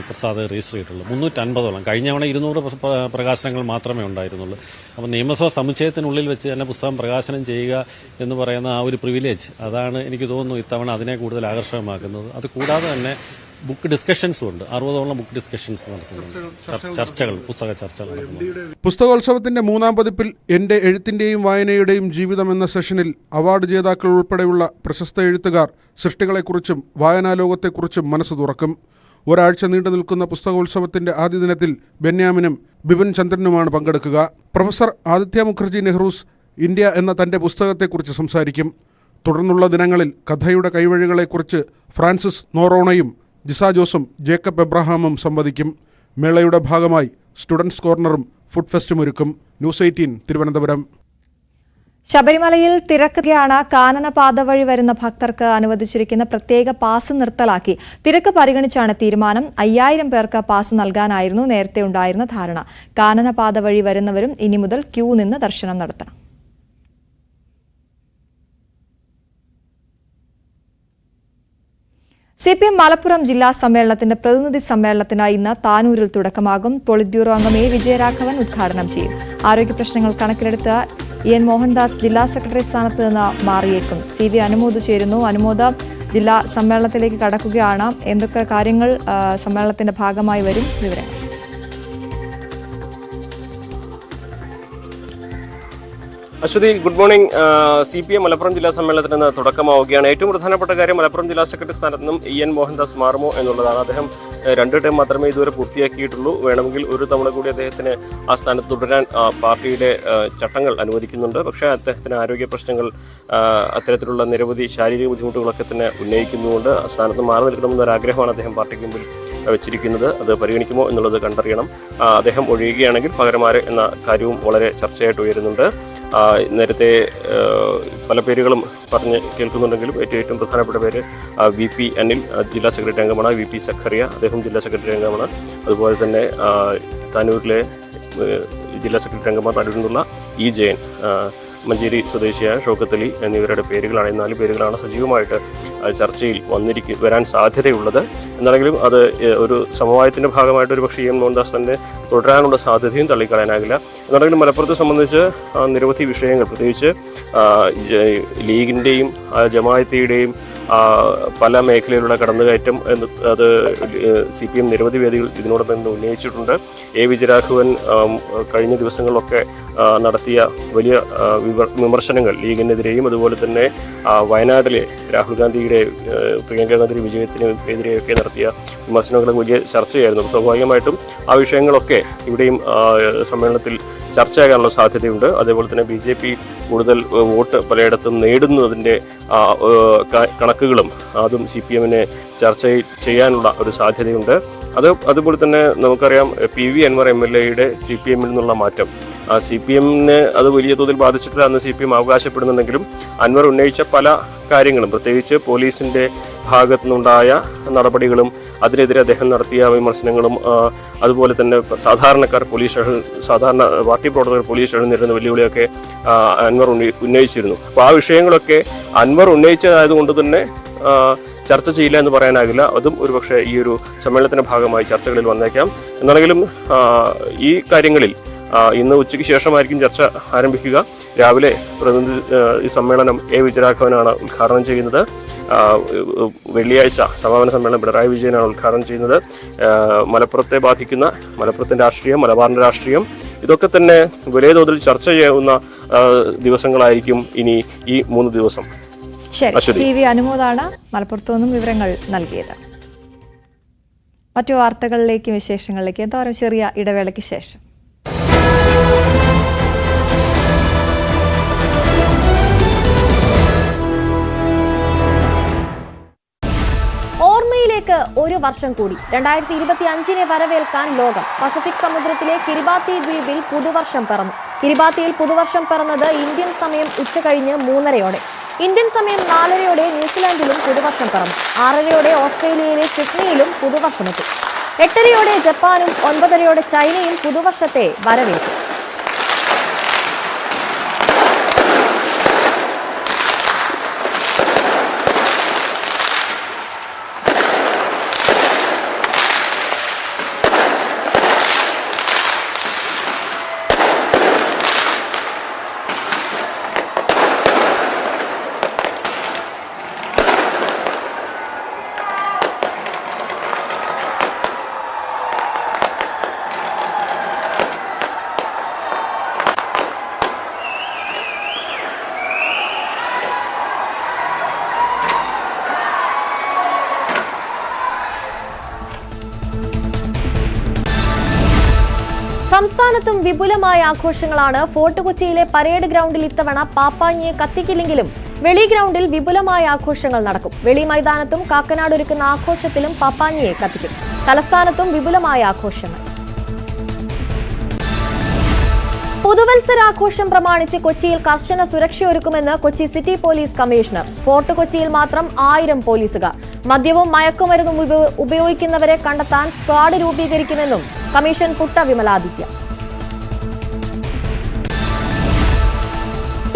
പ്രസാദ് രജിസ്റ്റർ ചെയ്തിട്ടുള്ളത്. 350ഓളം. കഴിഞ്ഞ തവണ 200 പ്രകാശനങ്ങൾ മാത്രമേ ഉണ്ടായിരുന്നുള്ളൂ. അപ്പോൾ നിയമസഭാ സമുച്ചയത്തിനുള്ളിൽ വെച്ച് തന്നെ പുസ്തകം പ്രകാശനം ചെയ്യുക എന്ന് പറയുന്ന ആ ഒരു പ്രിവിലേജ്, അതാണ് എനിക്ക് തോന്നുന്നു ഇത്തവണ അതിനെ കൂടുതൽ ആകർഷകമാക്കുന്നത്. അത് കൂടാതെ തന്നെ ബുക്ക് ഡിസ്കഷൻസും ഉണ്ട്. 60ഓളം ബുക്ക് ഡിസ്കഷൻസ് നടത്തുന്നുണ്ട്. ചർച്ചകൾ, പുസ്തക ചർച്ചകൾ നടത്തുന്നുണ്ട്.
പുസ്തകോത്സവത്തിന്റെ 3ാം പതിപ്പിൽ എൻ്റെ എഴുത്തിന്റെയും വായനയുടെയും ജീവിതം എന്ന സെഷനിൽ അവാർഡ് ജേതാക്കൾ ഉൾപ്പെടെയുള്ള പ്രശസ്ത എഴുത്തുകാർ സൃഷ്ടികളെക്കുറിച്ചും വായനാലോകത്തെക്കുറിച്ചും മനസ്സ് തുറക്കും. ഒരാഴ്ച നീണ്ടു നിൽക്കുന്ന പുസ്തകോത്സവത്തിന്റെ ആദ്യ ദിനത്തിൽ ബെന്യാമിനും ബിപിൻ ചന്ദ്രനുമാണ് പങ്കെടുക്കുക. പ്രൊഫസർ ആദിത്യ മുഖർജി നെഹ്റൂസ് ഇന്ത്യ എന്ന തന്റെ പുസ്തകത്തെക്കുറിച്ച് സംസാരിക്കും. തുടർന്നുള്ള ദിനങ്ങളിൽ കഥയുടെ കൈവഴികളെക്കുറിച്ച് ഫ്രാൻസിസ് നോറോണയും ജിസ ജോസും ജേക്കബ് എബ്രഹാമും സംവദിക്കും. മേളയുടെ ഭാഗമായി സ്റ്റുഡൻസ് കോർണറും ഫുഡ് ഫെസ്റ്റും ഒരുക്കും. ന്യൂസ് 18 തിരുവനന്തപുരം.
ശബരിമലയിൽ തിരക്കുകയാണ്. കാനനപാത വഴി വരുന്ന ഭക്തർക്ക് അനുവദിച്ചിരിക്കുന്ന പ്രത്യേക പാസ് നിർത്തലാക്കി. തിരക്ക് പരിഗണിച്ചാണ് തീരുമാനം. 5000 പേർക്ക് പാസ് നൽകാനായിരുന്നു നേരത്തെ ഉണ്ടായിരുന്ന ധാരണ. കാനനപാത വഴി വരുന്നവരും ഇനി മുതൽ ക്യൂ നിന്ന് ദർശനം നടത്തണം. CPM മലപ്പുറം ജില്ലാ സമ്മേളനത്തിന്റെ പ്രതിനിധി സമ്മേളനത്തിന് ഇന്ന് താനൂരിൽ തുടക്കമാകും. പോളിറ്റ് ബ്യൂറോ അംഗം എ വിജയരാഘവൻ ഉദ്ഘാടനം ചെയ്യും. ആരോഗ്യ പ്രശ്നങ്ങൾ കണക്കിലെടുത്ത് എൻ മോഹൻദാസ് ജില്ലാ സെക്രട്ടറി സ്ഥാനത്ത് നിന്ന് മാറിയേക്കും. CV അനുമോദ് ചേരുന്നു. അനുമോദ്, ജില്ലാ സമ്മേളനത്തിലേക്ക് കടക്കുകയാണ്. എന്തൊക്കെ കാര്യങ്ങൾ സമ്മേളനത്തിന്റെ ഭാഗമായി വരും? വിവരങ്ങൾ.
Aswathy, good morning. CPM Malappuram ജില്ലാ സമ്മേളനത്തിന് ഇന്ന് തുടക്കമാവുകയാണ്. ഏറ്റവും പ്രധാനപ്പെട്ട കാര്യം മലപ്പുറം ജില്ലാ സെക്രട്ടറി സ്ഥാനത്ത് നിന്നും EN മോഹൻദാസ് മാറുമോ എന്നുള്ളതാണ്. അദ്ദേഹം 2 ടൈം മാത്രമേ ഇതുവരെ പൂർത്തിയാക്കിയിട്ടുള്ളൂ. വേണമെങ്കിൽ ഒരു തവണ കൂടി അദ്ദേഹത്തിന് ആ സ്ഥാനത്ത് തുടരാൻ പാർട്ടിയുടെ ചട്ടങ്ങൾ അനുവദിക്കുന്നുണ്ട്. പക്ഷേ അദ്ദേഹത്തിന് ആരോഗ്യ പ്രശ്നങ്ങൾ, അത്തരത്തിലുള്ള നിരവധി ശാരീരിക ബുദ്ധിമുട്ടുകളൊക്കെ തന്നെ ഉന്നയിക്കുന്നുകൊണ്ട് ആ സ്ഥാനത്ത് മാറി നിൽക്കണമെന്നൊരു ആഗ്രഹമാണ് അദ്ദേഹം പാർട്ടിക്ക് മുമ്പിൽ വെച്ചിരിക്കുന്നത്. അത് പരിഗണിക്കുമോ എന്നുള്ളത് കണ്ടറിയണം. അദ്ദേഹം ഒഴിയുകയാണെങ്കിൽ പകരമാര് എന്ന കാര്യവും വളരെ ചർച്ചയായിട്ട് ഉയരുന്നുണ്ട്. നേരത്തെ പല പേരുകളും പറഞ്ഞ് കേൾക്കുന്നുണ്ടെങ്കിലും ഏറ്റവും പ്രധാനപ്പെട്ട പേര് VP അനിൽ, ജില്ലാ സെക്രട്ടറി അംഗമാണ്. VP സഖറിയ, അദ്ദേഹം ജില്ലാ സെക്രട്ടറി അംഗമാണ്. അതുപോലെ തന്നെ താനൂരിലെ ജില്ലാ സെക്രട്ടറി അംഗമാണ് താനൂരിൽ നിന്നുള്ള E ജയൻ, മഞ്ചേരി സ്വദേശിയായ ഷൗക്കത്ത് അലി എന്നിവരുടെ പേരുകളാണ്. ഈ 4 പേരുകളാണ് സജീവമായിട്ട് ചർച്ചയിൽ വരാൻ സാധ്യതയുള്ളത്. എന്നാണെങ്കിലും അത് ഒരു സമവായത്തിൻ്റെ ഭാഗമായിട്ട് ഒരു പക്ഷേ EN മോഹൻദാസ് തന്നെ തുടരാനുള്ള സാധ്യതയും തള്ളിക്കളയാനാകില്ല. എന്നാണെങ്കിലും മലപ്പുറത്തെ സംബന്ധിച്ച് നിരവധി വിഷയങ്ങൾ, പ്രത്യേകിച്ച് ലീഗിൻ്റെയും ജമാഅത്തിയുടെയും പല മേഖലയിലുള്ള കടന്നുകയറ്റം അത് CPM നിരവധി വേദികൾ ഇതിനോടൊപ്പം തന്നെ ഉന്നയിച്ചിട്ടുണ്ട്. A വിജയരാഘവൻ കഴിഞ്ഞ ദിവസങ്ങളിലൊക്കെ നടത്തിയ വലിയ വിമർശനങ്ങൾ ലീഗിനെതിരെയും അതുപോലെ തന്നെ വയനാട്ടിലെ രാഹുൽ ഗാന്ധിയുടെ പ്രിയങ്ക ഗാന്ധി വിജയത്തിനെതിരെയൊക്കെ നടത്തിയ വിമർശനങ്ങളൊക്കെ വലിയ ചർച്ചയായിരുന്നു. സ്വാഭാവികമായിട്ടും ആ വിഷയങ്ങളൊക്കെ ഇവിടെയും സമ്മേളനത്തിൽ ചർച്ചയാകാനുള്ള സാധ്യതയുണ്ട്. അതേപോലെ തന്നെ BJP കൂടുതൽ വോട്ട് പലയിടത്തും നേടുന്നതിൻ്റെ കണക്കുകളും അതും CPMനെ ചർച്ച ചെയ്യാനുള്ള ഒരു സാധ്യതയുണ്ട്. അതുപോലെ തന്നെ നമുക്കറിയാം PV അൻവർ MLAയുടെ CPMൽ നിന്നുള്ള മാറ്റം CPMനെ അത് വലിയ തോതിൽ ബാധിച്ചിട്ടില്ല എന്ന് CPM അവകാശപ്പെടുന്നുണ്ടെങ്കിലും അൻവർ ഉന്നയിച്ച പല കാര്യങ്ങളും, പ്രത്യേകിച്ച് പോലീസിൻ്റെ ഭാഗത്തു നിന്നുണ്ടായ നടപടികളും അതിനെതിരെ അദ്ദേഹം നടത്തിയ വിമർശനങ്ങളും അതുപോലെ തന്നെ സാധാരണക്കാർ സാധാരണ പാർട്ടി പ്രവർത്തകർ പോലീസ് സ്റ്റേഷനിൽ നേരിടുന്ന വെല്ലുവിളിയൊക്കെ അൻവർ ഉന്നയിച്ചിരുന്നു. അപ്പോൾ ആ വിഷയങ്ങളൊക്കെ അൻവർ ഉന്നയിച്ചതായതുകൊണ്ട് തന്നെ ചർച്ച ചെയ്യില്ല എന്ന് പറയാനാകില്ല. അതും ഒരുപക്ഷെ ഈ ഒരു സമ്മേളനത്തിൻ്റെ ഭാഗമായി ചർച്ചകളിൽ വന്നേക്കാം. എന്നാണെങ്കിലും ഈ കാര്യങ്ങളിൽ ഇന്ന് ഉച്ചയ്ക്ക് ശേഷമായിരിക്കും ചർച്ച ആരംഭിക്കുക. രാവിലെ ഈ സമ്മേളനം A വിജയരാഘവനാണ് ഉദ്ഘാടനം ചെയ്യുന്നത്. വെള്ളിയാഴ്ച സമാപന സമ്മേളനം പിണറായി വിജയനാണ് ഉദ്ഘാടനം ചെയ്യുന്നത്. മലപ്പുറത്തെ ബാധിക്കുന്ന മലപ്പുറത്തിൻ്റെ രാഷ്ട്രീയം, മലബാറിൻ്റെ രാഷ്ട്രീയം, ഇതൊക്കെ തന്നെ വലിയ തോതിൽ ചർച്ച ചെയ്യുന്ന ദിവസങ്ങളായിരിക്കും ഇനി ഈ 3 ദിവസം.
ശരി, CV അനുമോദാണ് മലപ്പുറത്തു നിന്നും വിവരങ്ങൾ നൽകിയത്. മറ്റു വാർത്തകളിലേക്കും വിശേഷങ്ങളിലേക്കും എന്താ പറയുക, ചെറിയ ഇടവേളയ്ക്ക് ശേഷം.
ഓർമ്മയിലേക്ക് ഒരു വർഷം കൂടി. 2025 വരവേൽക്കാൻ ലോകം. പസഫിക് സമുദ്രത്തിലെ കിരിബാത്തി ദ്വീപിൽ പുതുവർഷം പിറന്നു. കിരിബാത്തിയിൽ പുതുവർഷം പിറന്നത് ഇന്ത്യൻ സമയം ഉച്ചകഴിഞ്ഞ് 3:30-ഓടെ. ഇന്ത്യൻ സമയം 4:30-ഓടെ ന്യൂസിലാൻഡിലും പുതുവർഷം പിറന്നു. 6:30-ഓടെ ഓസ്ട്രേലിയയിലെ സിഡ്നിയിലും പുതുവർഷമെത്തി. 8:30-ഓടെ ജപ്പാനും 9:30-ഓടെ ചൈനയും പുതുവർഷത്തെ വരവേറ്റു. സംസ്ഥാനത്തും വിപുലമായ ആഘോഷങ്ങളാണ്. ഫോർട്ട് കൊച്ചിയിലെ പരേഡ് ഗ്രൗണ്ടിൽ ഇത്തവണ പാപ്പാഞ്ഞിയെ കത്തിക്കില്ലെങ്കിലും വെളി ഗ്രൗണ്ടിൽ വിപുലമായ ആഘോഷങ്ങൾ നടക്കും. വെളി മൈതാനത്തും കാക്കനാട് ഒരുക്കുന്ന ആഘോഷത്തിലും പാപ്പാഞ്ഞിയെ കത്തിക്കും. തലസ്ഥാനത്തും വിപുലമായ ആഘോഷങ്ങൾ. പുതുവത്സരാഘോഷം പ്രമാണിച്ച് കൊച്ചിയിൽ കർശന സുരക്ഷയൊരുക്കുമെന്ന് Kochi city police commissioner. Fort കൊച്ചിയിൽ മാത്രം 1000 പോലീസുകാർ. മദ്യവും മയക്കുമരുന്നും ഉപയോഗിക്കുന്നവരെ കണ്ടെത്താൻ സ്ക്വാഡ് രൂപീകരിക്കുമെന്നും കമ്മീഷൻ പുട്ട വിമലാദിത്യ.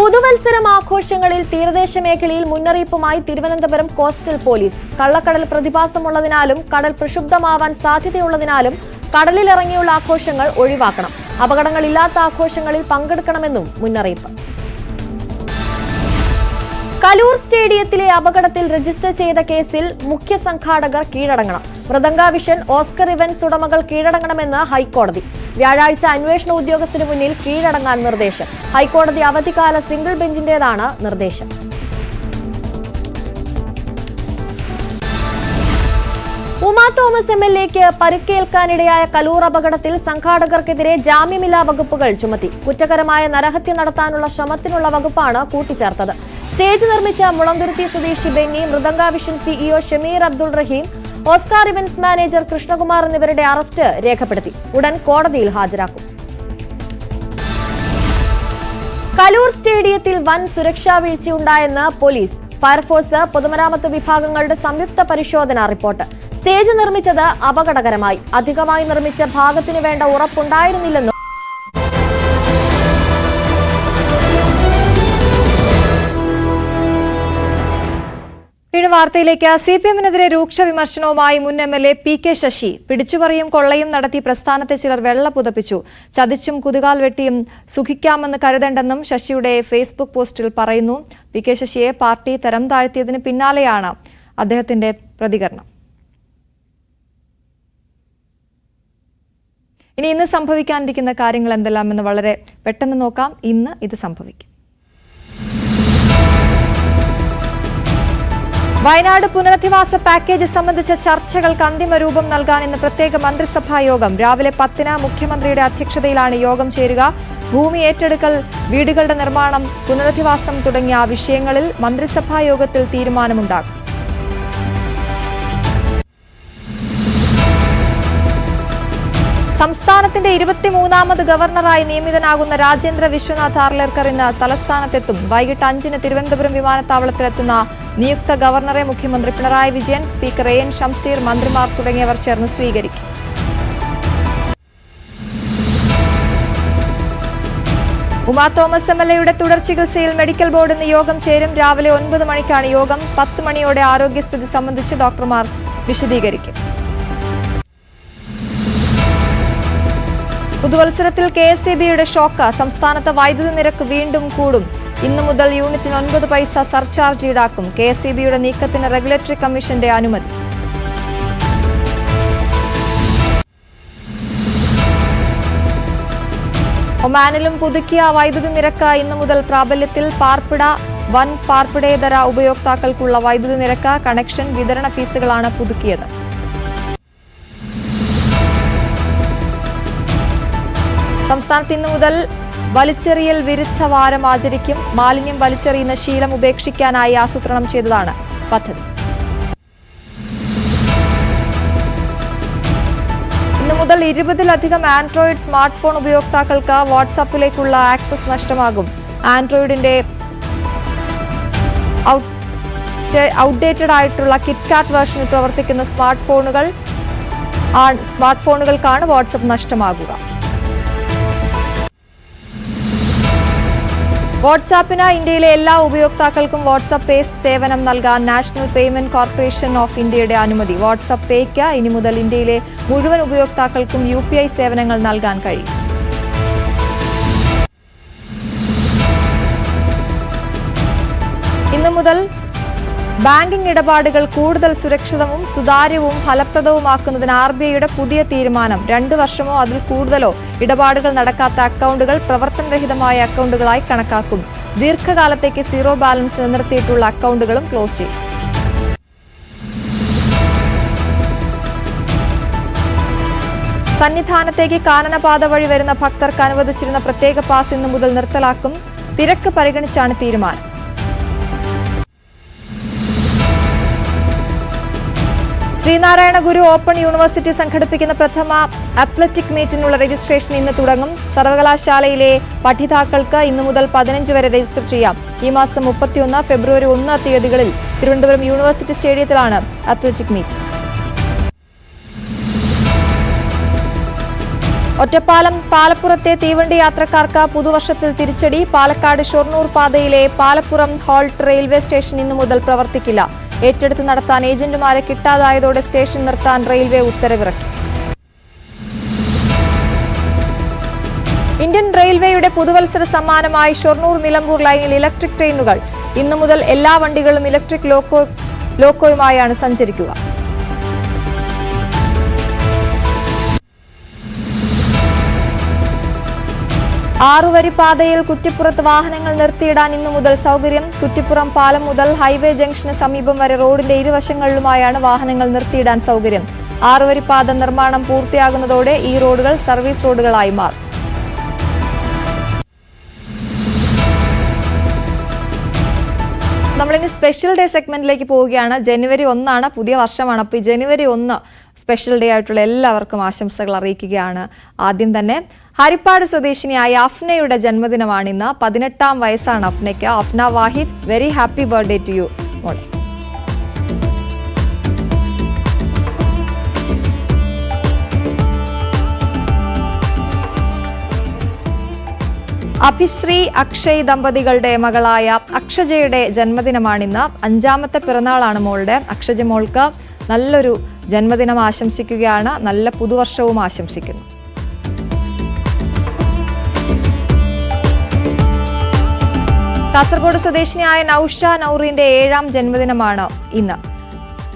പുതുവത്സരം ആഘോഷങ്ങളിൽ തീരദേശ മേഖലയിൽ മുന്നറിയിപ്പുമായി തിരുവനന്തപുരം കോസ്റ്റൽ പോലീസ്. കള്ളക്കടൽ പ്രതിഭാസമുള്ളതിനാലും കടൽ പ്രക്ഷുബ്ധമാവാൻ സാധ്യതയുള്ളതിനാലും കടലിലിറങ്ങിയുള്ള ആഘോഷങ്ങൾ ഒഴിവാക്കണം. അപകടങ്ങളില്ലാത്ത ആഘോഷങ്ങളിൽ പങ്കെടുക്കണമെന്നും മുന്നറിയിപ്പ്. കലൂർ സ്റ്റേഡിയത്തിലെ അപകടത്തിൽ രജിസ്റ്റർ ചെയ്ത കേസിൽ മുഖ്യ സംഘാടകർ കീഴടങ്ങണം. മൃദംഗ വിഷൻ, ഓസ്കർ ഇവന്റ്സ് ഉടമകൾ കീഴടങ്ങണമെന്ന് ഹൈക്കോടതി. വ്യാഴാഴ്ച അന്വേഷണ ഉദ്യോഗസ്ഥന് മുന്നിൽ കീഴടങ്ങാൻ നിർദ്ദേശം. ഹൈക്കോടതി അവധിക്കാല സിംഗിൾ ബെഞ്ചിന്റേതാണ് നിർദ്ദേശം. ഉമാ തോമസ് MLAക്ക് പരിക്കേൽക്കാനിടയായ കലൂർ അപകടത്തിൽ സംഘാടകർക്കെതിരെ ജാമ്യമില്ലാ വകുപ്പുകൾ ചുമത്തി. കുറ്റകരമായ നരഹത്യ നടത്താനുള്ള ശ്രമത്തിനുള്ള വകുപ്പാണ് കൂട്ടിച്ചേർത്തത്. സ്റ്റേജ് നിർമ്മിച്ച മുളന്തുരുത്തി സ്വദേശി ബെന്നി, മൃദംഗ വിഷൻ CEO ഷമീർ അബ്ദുൾ റഹീം, ഓസ്കാർ ഇവന്റ്സ് മാനേജർ കൃഷ്ണകുമാർ എന്നിവരുടെ അറസ്റ്റ് രേഖപ്പെടുത്തി. ഉടൻ കോടതിയിൽ ഹാജരാക്കും. കലൂർ സ്റ്റേഡിയത്തിൽ വൻ സുരക്ഷാ വീഴ്ചയുണ്ടായെന്ന് പോലീസ്. ഫയർഫോഴ്സ്, പൊതുമരാമത്ത് വിഭാഗങ്ങളുടെ സംയുക്ത പരിശോധന റിപ്പോർട്ട്. സ്റ്റേജ് നിർമ്മിച്ചത് അപകടകരമായി. അധികമായി നിർമ്മിച്ച ഭാഗത്തിനു വേണ്ട ഉറപ്പുണ്ടായിരുന്നില്ലെന്നും
വാർത്തയിലേക്ക്. CPM-നെതിരെ രൂക്ഷ വിമർശനവുമായി മുൻ MLA PK ശശി. പിടിച്ചുപറിയും കൊള്ളയും നടത്തി പ്രസ്ഥാനത്തെ ചിലർ വെള്ള പുതപ്പിച്ചു. ചതിച്ചും കുതുകാൽ വെട്ടിയും സുഖിക്കാമെന്ന് കരുതണ്ടെന്നും ശശിയുടെ ഫേസ്ബുക്ക് പോസ്റ്റിൽ പറയുന്നു. PK ശശിയെ പാർട്ടി തരം താഴ്ത്തിയതിന് പിന്നാലെയാണ് അദ്ദേഹത്തിന്റെ പ്രതികരണം. ഇന്ന് സംഭവിക്കാനിരിക്കുന്ന കാര്യങ്ങൾ എന്തെല്ലാമെന്ന് വളരെ പെട്ടെന്ന് നോക്കാം. ഇന്ന് ഇത് സംഭവിക്കും. വയനാട് പുനരധിവാസ പാക്കേജ് സംബന്ധിച്ച ചർച്ചകൾക്ക് അന്തിമ രൂപം നൽകാൻ ഇന്ന് പ്രത്യേക മന്ത്രിസഭാ യോഗം. രാവിലെ 10-ന് മുഖ്യമന്ത്രിയുടെ അധ്യക്ഷതയിലാണ് യോഗം ചേരുക. ഭൂമി ഏറ്റെടുക്കൽ, വീടുകളുടെ നിർമ്മാണം, പുനരധിവാസം തുടങ്ങിയ വിഷയങ്ങളിൽ മന്ത്രിസഭാ യോഗത്തിൽ തീരുമാനമുണ്ടാകും. സംസ്ഥാനത്തിന്റെ 23ാമത് ഗവർണറായി നിയമിതനാകുന്ന രാജേന്ദ്ര വിശ്വനാഥ് ആർലേക്കർ ഇന്ന് തലസ്ഥാനത്തെത്തും. വൈകിട്ട് 5-ന് തിരുവനന്തപുരം വിമാനത്താവളത്തിലെത്തുന്ന നിയുക്ത ഗവർണറെ മുഖ്യമന്ത്രി പിണറായി വിജയൻ, സ്പീക്കർ AN ഷംസീർ, മന്ത്രിമാർ തുടങ്ങിയവർ ചേർന്ന് സ്വീകരിക്കും. ഉമാ തോമസ് MLAയുടെ തുടർ ചികിത്സയിൽ മെഡിക്കൽ ബോർഡ് ഇന്ന് യോഗം ചേരും. രാവിലെ 9 മണിക്കാണ് യോഗം. 10 മണിയോടെ ആരോഗ്യസ്ഥിതി സംബന്ധിച്ച് ഡോക്ടർമാർ വിശദീകരിക്കും. പുതുവത്സരത്തിൽ KSEBയുടെ ഷോക്ക്. സംസ്ഥാനത്ത് വൈദ്യുതി നിരക്ക് വീണ്ടും കൂടും. ഇന്നു മുതൽ യൂണിറ്റിന് 9 പൈസ സർചാർജ് ഈടാക്കും. KSEBയുടെ നീക്കത്തിന് റെഗുലേറ്ററി കമ്മീഷന്റെ അനുമതി. ഒമാനിലും പുതുക്കിയ വൈദ്യുതി നിരക്ക് ഇന്നു മുതൽ പ്രാബല്യത്തിൽ. പാർപ്പിട, വൻ പാർപ്പിടേതര ഉപയോക്താക്കൾക്കുള്ള വൈദ്യുതി നിരക്ക്, കണക്ഷൻ, വിതരണ ഫീസുകളാണ് പുതുക്കിയത്. സംസ്ഥാനത്ത് ഇന്നു മുതൽ വലിച്ചെറിയൽ വിരുദ്ധ വാരം ആചരിക്കും. മാലിന്യം വലിച്ചെറിയുന്ന ശീലം ഉപേക്ഷിക്കാനായി ആസൂത്രണം ചെയ്തതാണ് പദ്ധതി. ഇന്നു മുതൽ 20-ലധികം ആൻഡ്രോയിഡ് സ്മാർട്ട് ഫോൺ ഉപയോക്താക്കൾക്ക് വാട്സാപ്പിലേക്കുള്ള ആക്സസ് നഷ്ടമാകും. ആൻഡ്രോയിഡിന്റെ ഔട്ട്ഡേറ്റഡ് ആയിട്ടുള്ള കിറ്റ്കാറ്റ് വേർഷനിൽ പ്രവർത്തിക്കുന്ന സ്മാർട്ട് ഫോണുകൾക്കാണ് വാട്സാപ്പ് നഷ്ടമാകുക. വാട്സാപ്പിന് ഇന്ത്യയിലെ എല്ലാ ഉപയോക്താക്കൾക്കും വാട്സാപ്പ് പേ സേവനം നൽകാൻ നാഷണൽ പേയ്മെന്റ് കോർപ്പറേഷൻ ഓഫ് ഇന്ത്യയുടെ അനുമതി. വാട്സാപ്പ് പേയ്ക്ക് ഇനി മുതൽ ഇന്ത്യയിലെ മുഴുവൻ ഉപയോക്താക്കൾക്കും UPI സേവനങ്ങൾ നൽകാൻ കഴിയും. ഇന്നു മുതൽ ബാങ്കിംഗ് ഇടപാടുകൾ കൂടുതൽ സുരക്ഷിതവും സുതാര്യവും ഫലപ്രദവുമാക്കുന്നതിന് RBIയുടെ പുതിയ തീരുമാനം. 2 വർഷമോ അതിൽ കൂടുതലോ ഇടപാടുകൾ നടക്കാത്ത അക്കൗണ്ടുകൾ പ്രവർത്തനരഹിതമായ അക്കൗണ്ടുകളായി കണക്കാക്കും. ദീർഘകാലത്തേക്ക് സീറോ ബാലൻസ് നിലനിർത്തിയിട്ടുള്ള അക്കൗണ്ടുകളും ക്ലോസ് ചെയ്യും. സന്നിധാനത്തേക്ക് കാനനപാത വഴി വരുന്ന ഭക്തർക്ക് അനുവദിച്ചിരുന്ന പ്രത്യേക പാസ് ഇന്നു മുതൽ നിർത്തലാക്കും. തിരക്ക് പരിഗണിച്ചാണ് തീരുമാനം. ശ്രീനാരായണ ഗുരു ഓപ്പൺ യൂണിവേഴ്സിറ്റി സംഘടിപ്പിക്കുന്ന പ്രഥമ അത്ലറ്റിക് മീറ്റിനുള്ള രജിസ്ട്രേഷൻ ഇന്ന് തുടങ്ങും. സർവകലാശാലയിലെ പഠിതാക്കൾക്ക് ഇന്നു മുതൽ 15 വരെ രജിസ്റ്റർ ചെയ്യാം. ഈ മാസം 31, ഫെബ്രുവരി 1 തീയതികളിൽ തിരുവനന്തപുരം യൂണിവേഴ്സിറ്റി സ്റ്റേഡിയത്തിലാണ് അത്ലറ്റിക് മീറ്റ്. ഒറ്റപ്പാലം പാലപ്പുറത്തെ തീവണ്ടി യാത്രക്കാർക്ക് പുതുവർഷത്തിൽ തിരിച്ചടി. പാലക്കാട് ഷൊർണൂർ പാതയിലെ പാലപ്പുറം ഹോൾട്ട് റെയിൽവേ സ്റ്റേഷൻ ഇന്നു മുതൽ പ്രവർത്തിക്കില്ല. ഏറ്റെടുത്ത് നടത്താൻ ഏജന്റുമാരെ കിട്ടാതായതോടെ സ്റ്റേഷൻ നിർത്താൻ റെയിൽവേ ഉത്തരവിറക്കി. ഇന്ത്യൻ റെയിൽവേയുടെ പുതുവത്സര സമ്മാനമായി ഷൊർണൂർ നിലമ്പൂർ ലൈനിൽ ഇലക്ട്രിക് ട്രെയിനുകൾ. ഇന്നു മുതൽ എല്ലാ വണ്ടികളും ഇലക്ട്രിക് ലോക്കോയുമായാണ് സഞ്ചരിക്കുക. ആറുവരി പാതയിൽ കുറ്റിപ്പുറത്ത് വാഹനങ്ങൾ നിർത്തിയിടാൻ ഇന്നു മുതൽ സൗകര്യം. കുറ്റിപ്പുറം പാലം മുതൽ ഹൈവേ ജംഗ്ഷന് സമീപം വരെ റോഡിന്റെ ഇരുവശങ്ങളിലുമായാണ് വാഹനങ്ങൾ നിർത്തിയിടാൻ സൗകര്യം. ആറുവരി പാത നിർമ്മാണം പൂർത്തിയാകുന്നതോടെ ഈ റോഡുകൾ സർവീസ് റോഡുകളായി മാറും. നമ്മളിനി സ്പെഷ്യൽ ഡേ സെഗ്മെന്റിലേക്ക് പോവുകയാണ്. ജനുവരി 1 പുതിയ വർഷമാണ്. അപ്പോൾ ഈ ജനുവരി 1 സ്പെഷ്യൽ ഡേ ആയിട്ടുള്ള എല്ലാവർക്കും ആശംസകൾ അറിയിക്കുകയാണ്. ആദ്യം തന്നെ ഹരിപ്പാട് സ്വദേശിനിയായ അഫ്നയുടെ ജന്മദിനമാണ് ഇന്ന്. 18ാം വയസ്സാണ് അഫ്നയ്ക്ക്. Afna Wahid, very happy birthday to you മോളെ. അഭിശ്രീ അക്ഷയ് ദമ്പതികളുടെ മകളായ അക്ഷജയുടെ ജന്മദിനമാണിന്ന്. 5ാമത്തെ പിറന്നാളാണ് മോളുടെ. അക്ഷജ മോൾക്ക് നല്ലൊരു ജന്മദിനം ആശംസിക്കുകയാണ്. നല്ല പുതുവർഷവും ആശംസിക്കുന്നു. കാസർഗോഡ് സ്വദേശിനിയായ നൌഷ നൌറീന്റെ 7ാം ജന്മദിനമാണ് ഇന്ന്.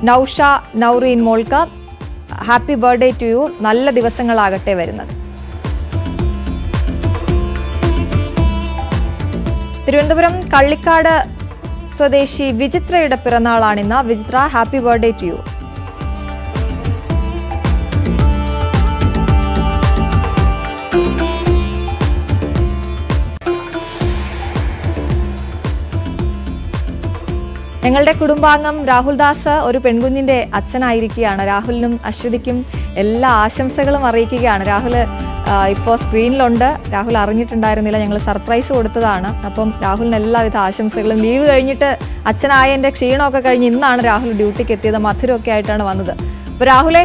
നൌഷ നൌറീൻ മോൾക്ക് ഹാപ്പി ബർത്ത്ഡേ ടു യു. നല്ല ദിവസങ്ങളാകട്ടെ വരുന്നത്. തിരുവനന്തപുരം കള്ളിക്കാട് സ്വദേശി വിചിത്രയുടെ പിറന്നാളാണിന്ന്. വിചിത്ര, ഹാപ്പി ബർത്ത്ഡേ ടു യു. ഞങ്ങളുടെ കുടുംബാംഗം രാഹുൽ ദാസ് ഒരു പെൺകുഞ്ഞിന്റെ അച്ഛനായിരിക്കുകയാണ്. രാഹുലിനും അശ്വതിക്കും എല്ലാ ആശംസകളും അറിയിക്കുകയാണ്. രാഹുൽ ഇപ്പോൾ സ്ക്രീനിലുണ്ട്. രാഹുൽ അറിഞ്ഞിട്ടുണ്ടായിരുന്നില്ല, ഞങ്ങൾ സർപ്രൈസ് കൊടുത്തതാണ്. അപ്പം രാഹുലിന് എല്ലാവിധ ആശംസകളും. ലീവ് കഴിഞ്ഞിട്ട് അച്ഛനായതിൻ്റെ ക്ഷീണമൊക്കെ കഴിഞ്ഞ് ഇന്നാണ് രാഹുൽ ഡ്യൂട്ടിക്ക് എത്തിയത്. മധുരമൊക്കെ ആയിട്ടാണ് വന്നത്. അപ്പോൾ രാഹുലെ,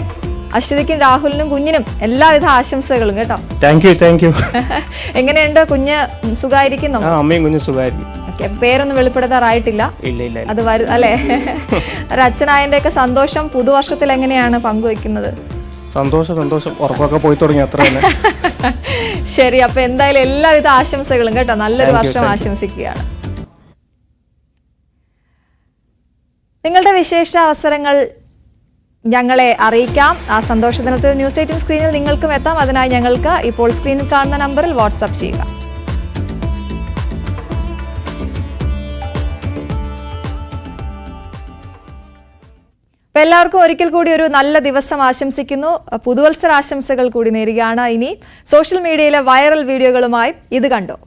അശ്വതിക്കും രാഹുലിനും കുഞ്ഞിനും എല്ലാവിധ ആശംസകളും കേട്ടോ.
Thank you.
എങ്ങനെയുണ്ട് കുഞ്ഞ്? സുഖമായിരിക്കുന്നു?
അമ്മയും കുഞ്ഞും സുഖമായിരിക്കും.
പേരൊന്നും വെളിപ്പെടുത്താറായിട്ടില്ല. അത് വരും അല്ലേ? ഒരു അച്ഛനായതിന്റെ ഒക്കെ സന്തോഷം പുതുവർഷത്തിൽ എങ്ങനെയാണ് പങ്കുവെക്കുന്നത്?
സന്തോഷം. ഉറപ്പൊക്കെ പോയി തുടങ്ങി, അത്ര തന്നെ.
ശരി, അപ്പൊ എന്തായാലും എല്ലാവിധ ആശംസകളും കേട്ടോ. നല്ലൊരു വർഷം ആശംസിക്കുകയാണ്. നിങ്ങളുടെ വിശേഷ അവസരങ്ങൾ ഞങ്ങളെ അറിയിക്കാം. ആ സന്തോഷ ദിനത്തിൽ ന്യൂസ് 18 സ്ക്രീനിൽ നിങ്ങൾക്കും എത്താം. അതിനായി ഞങ്ങൾക്ക് ഇപ്പോൾ സ്ക്രീനിൽ കാണുന്ന നമ്പറിൽ വാട്സ്ആപ്പ് ചെയ്യുക. എല്ലാവർക്കും ഒരിക്കൽ കൂടി ഒരു നല്ല ദിവസം ആശംസിക്കുന്നു. പുതുവത്സര ആശംസകൾ കൂടി നേരുകയാണ്. ഇനി സോഷ്യൽ മീഡിയയിലെ വൈറൽ വീഡിയോകളുമായി ഇത് കണ്ടോ.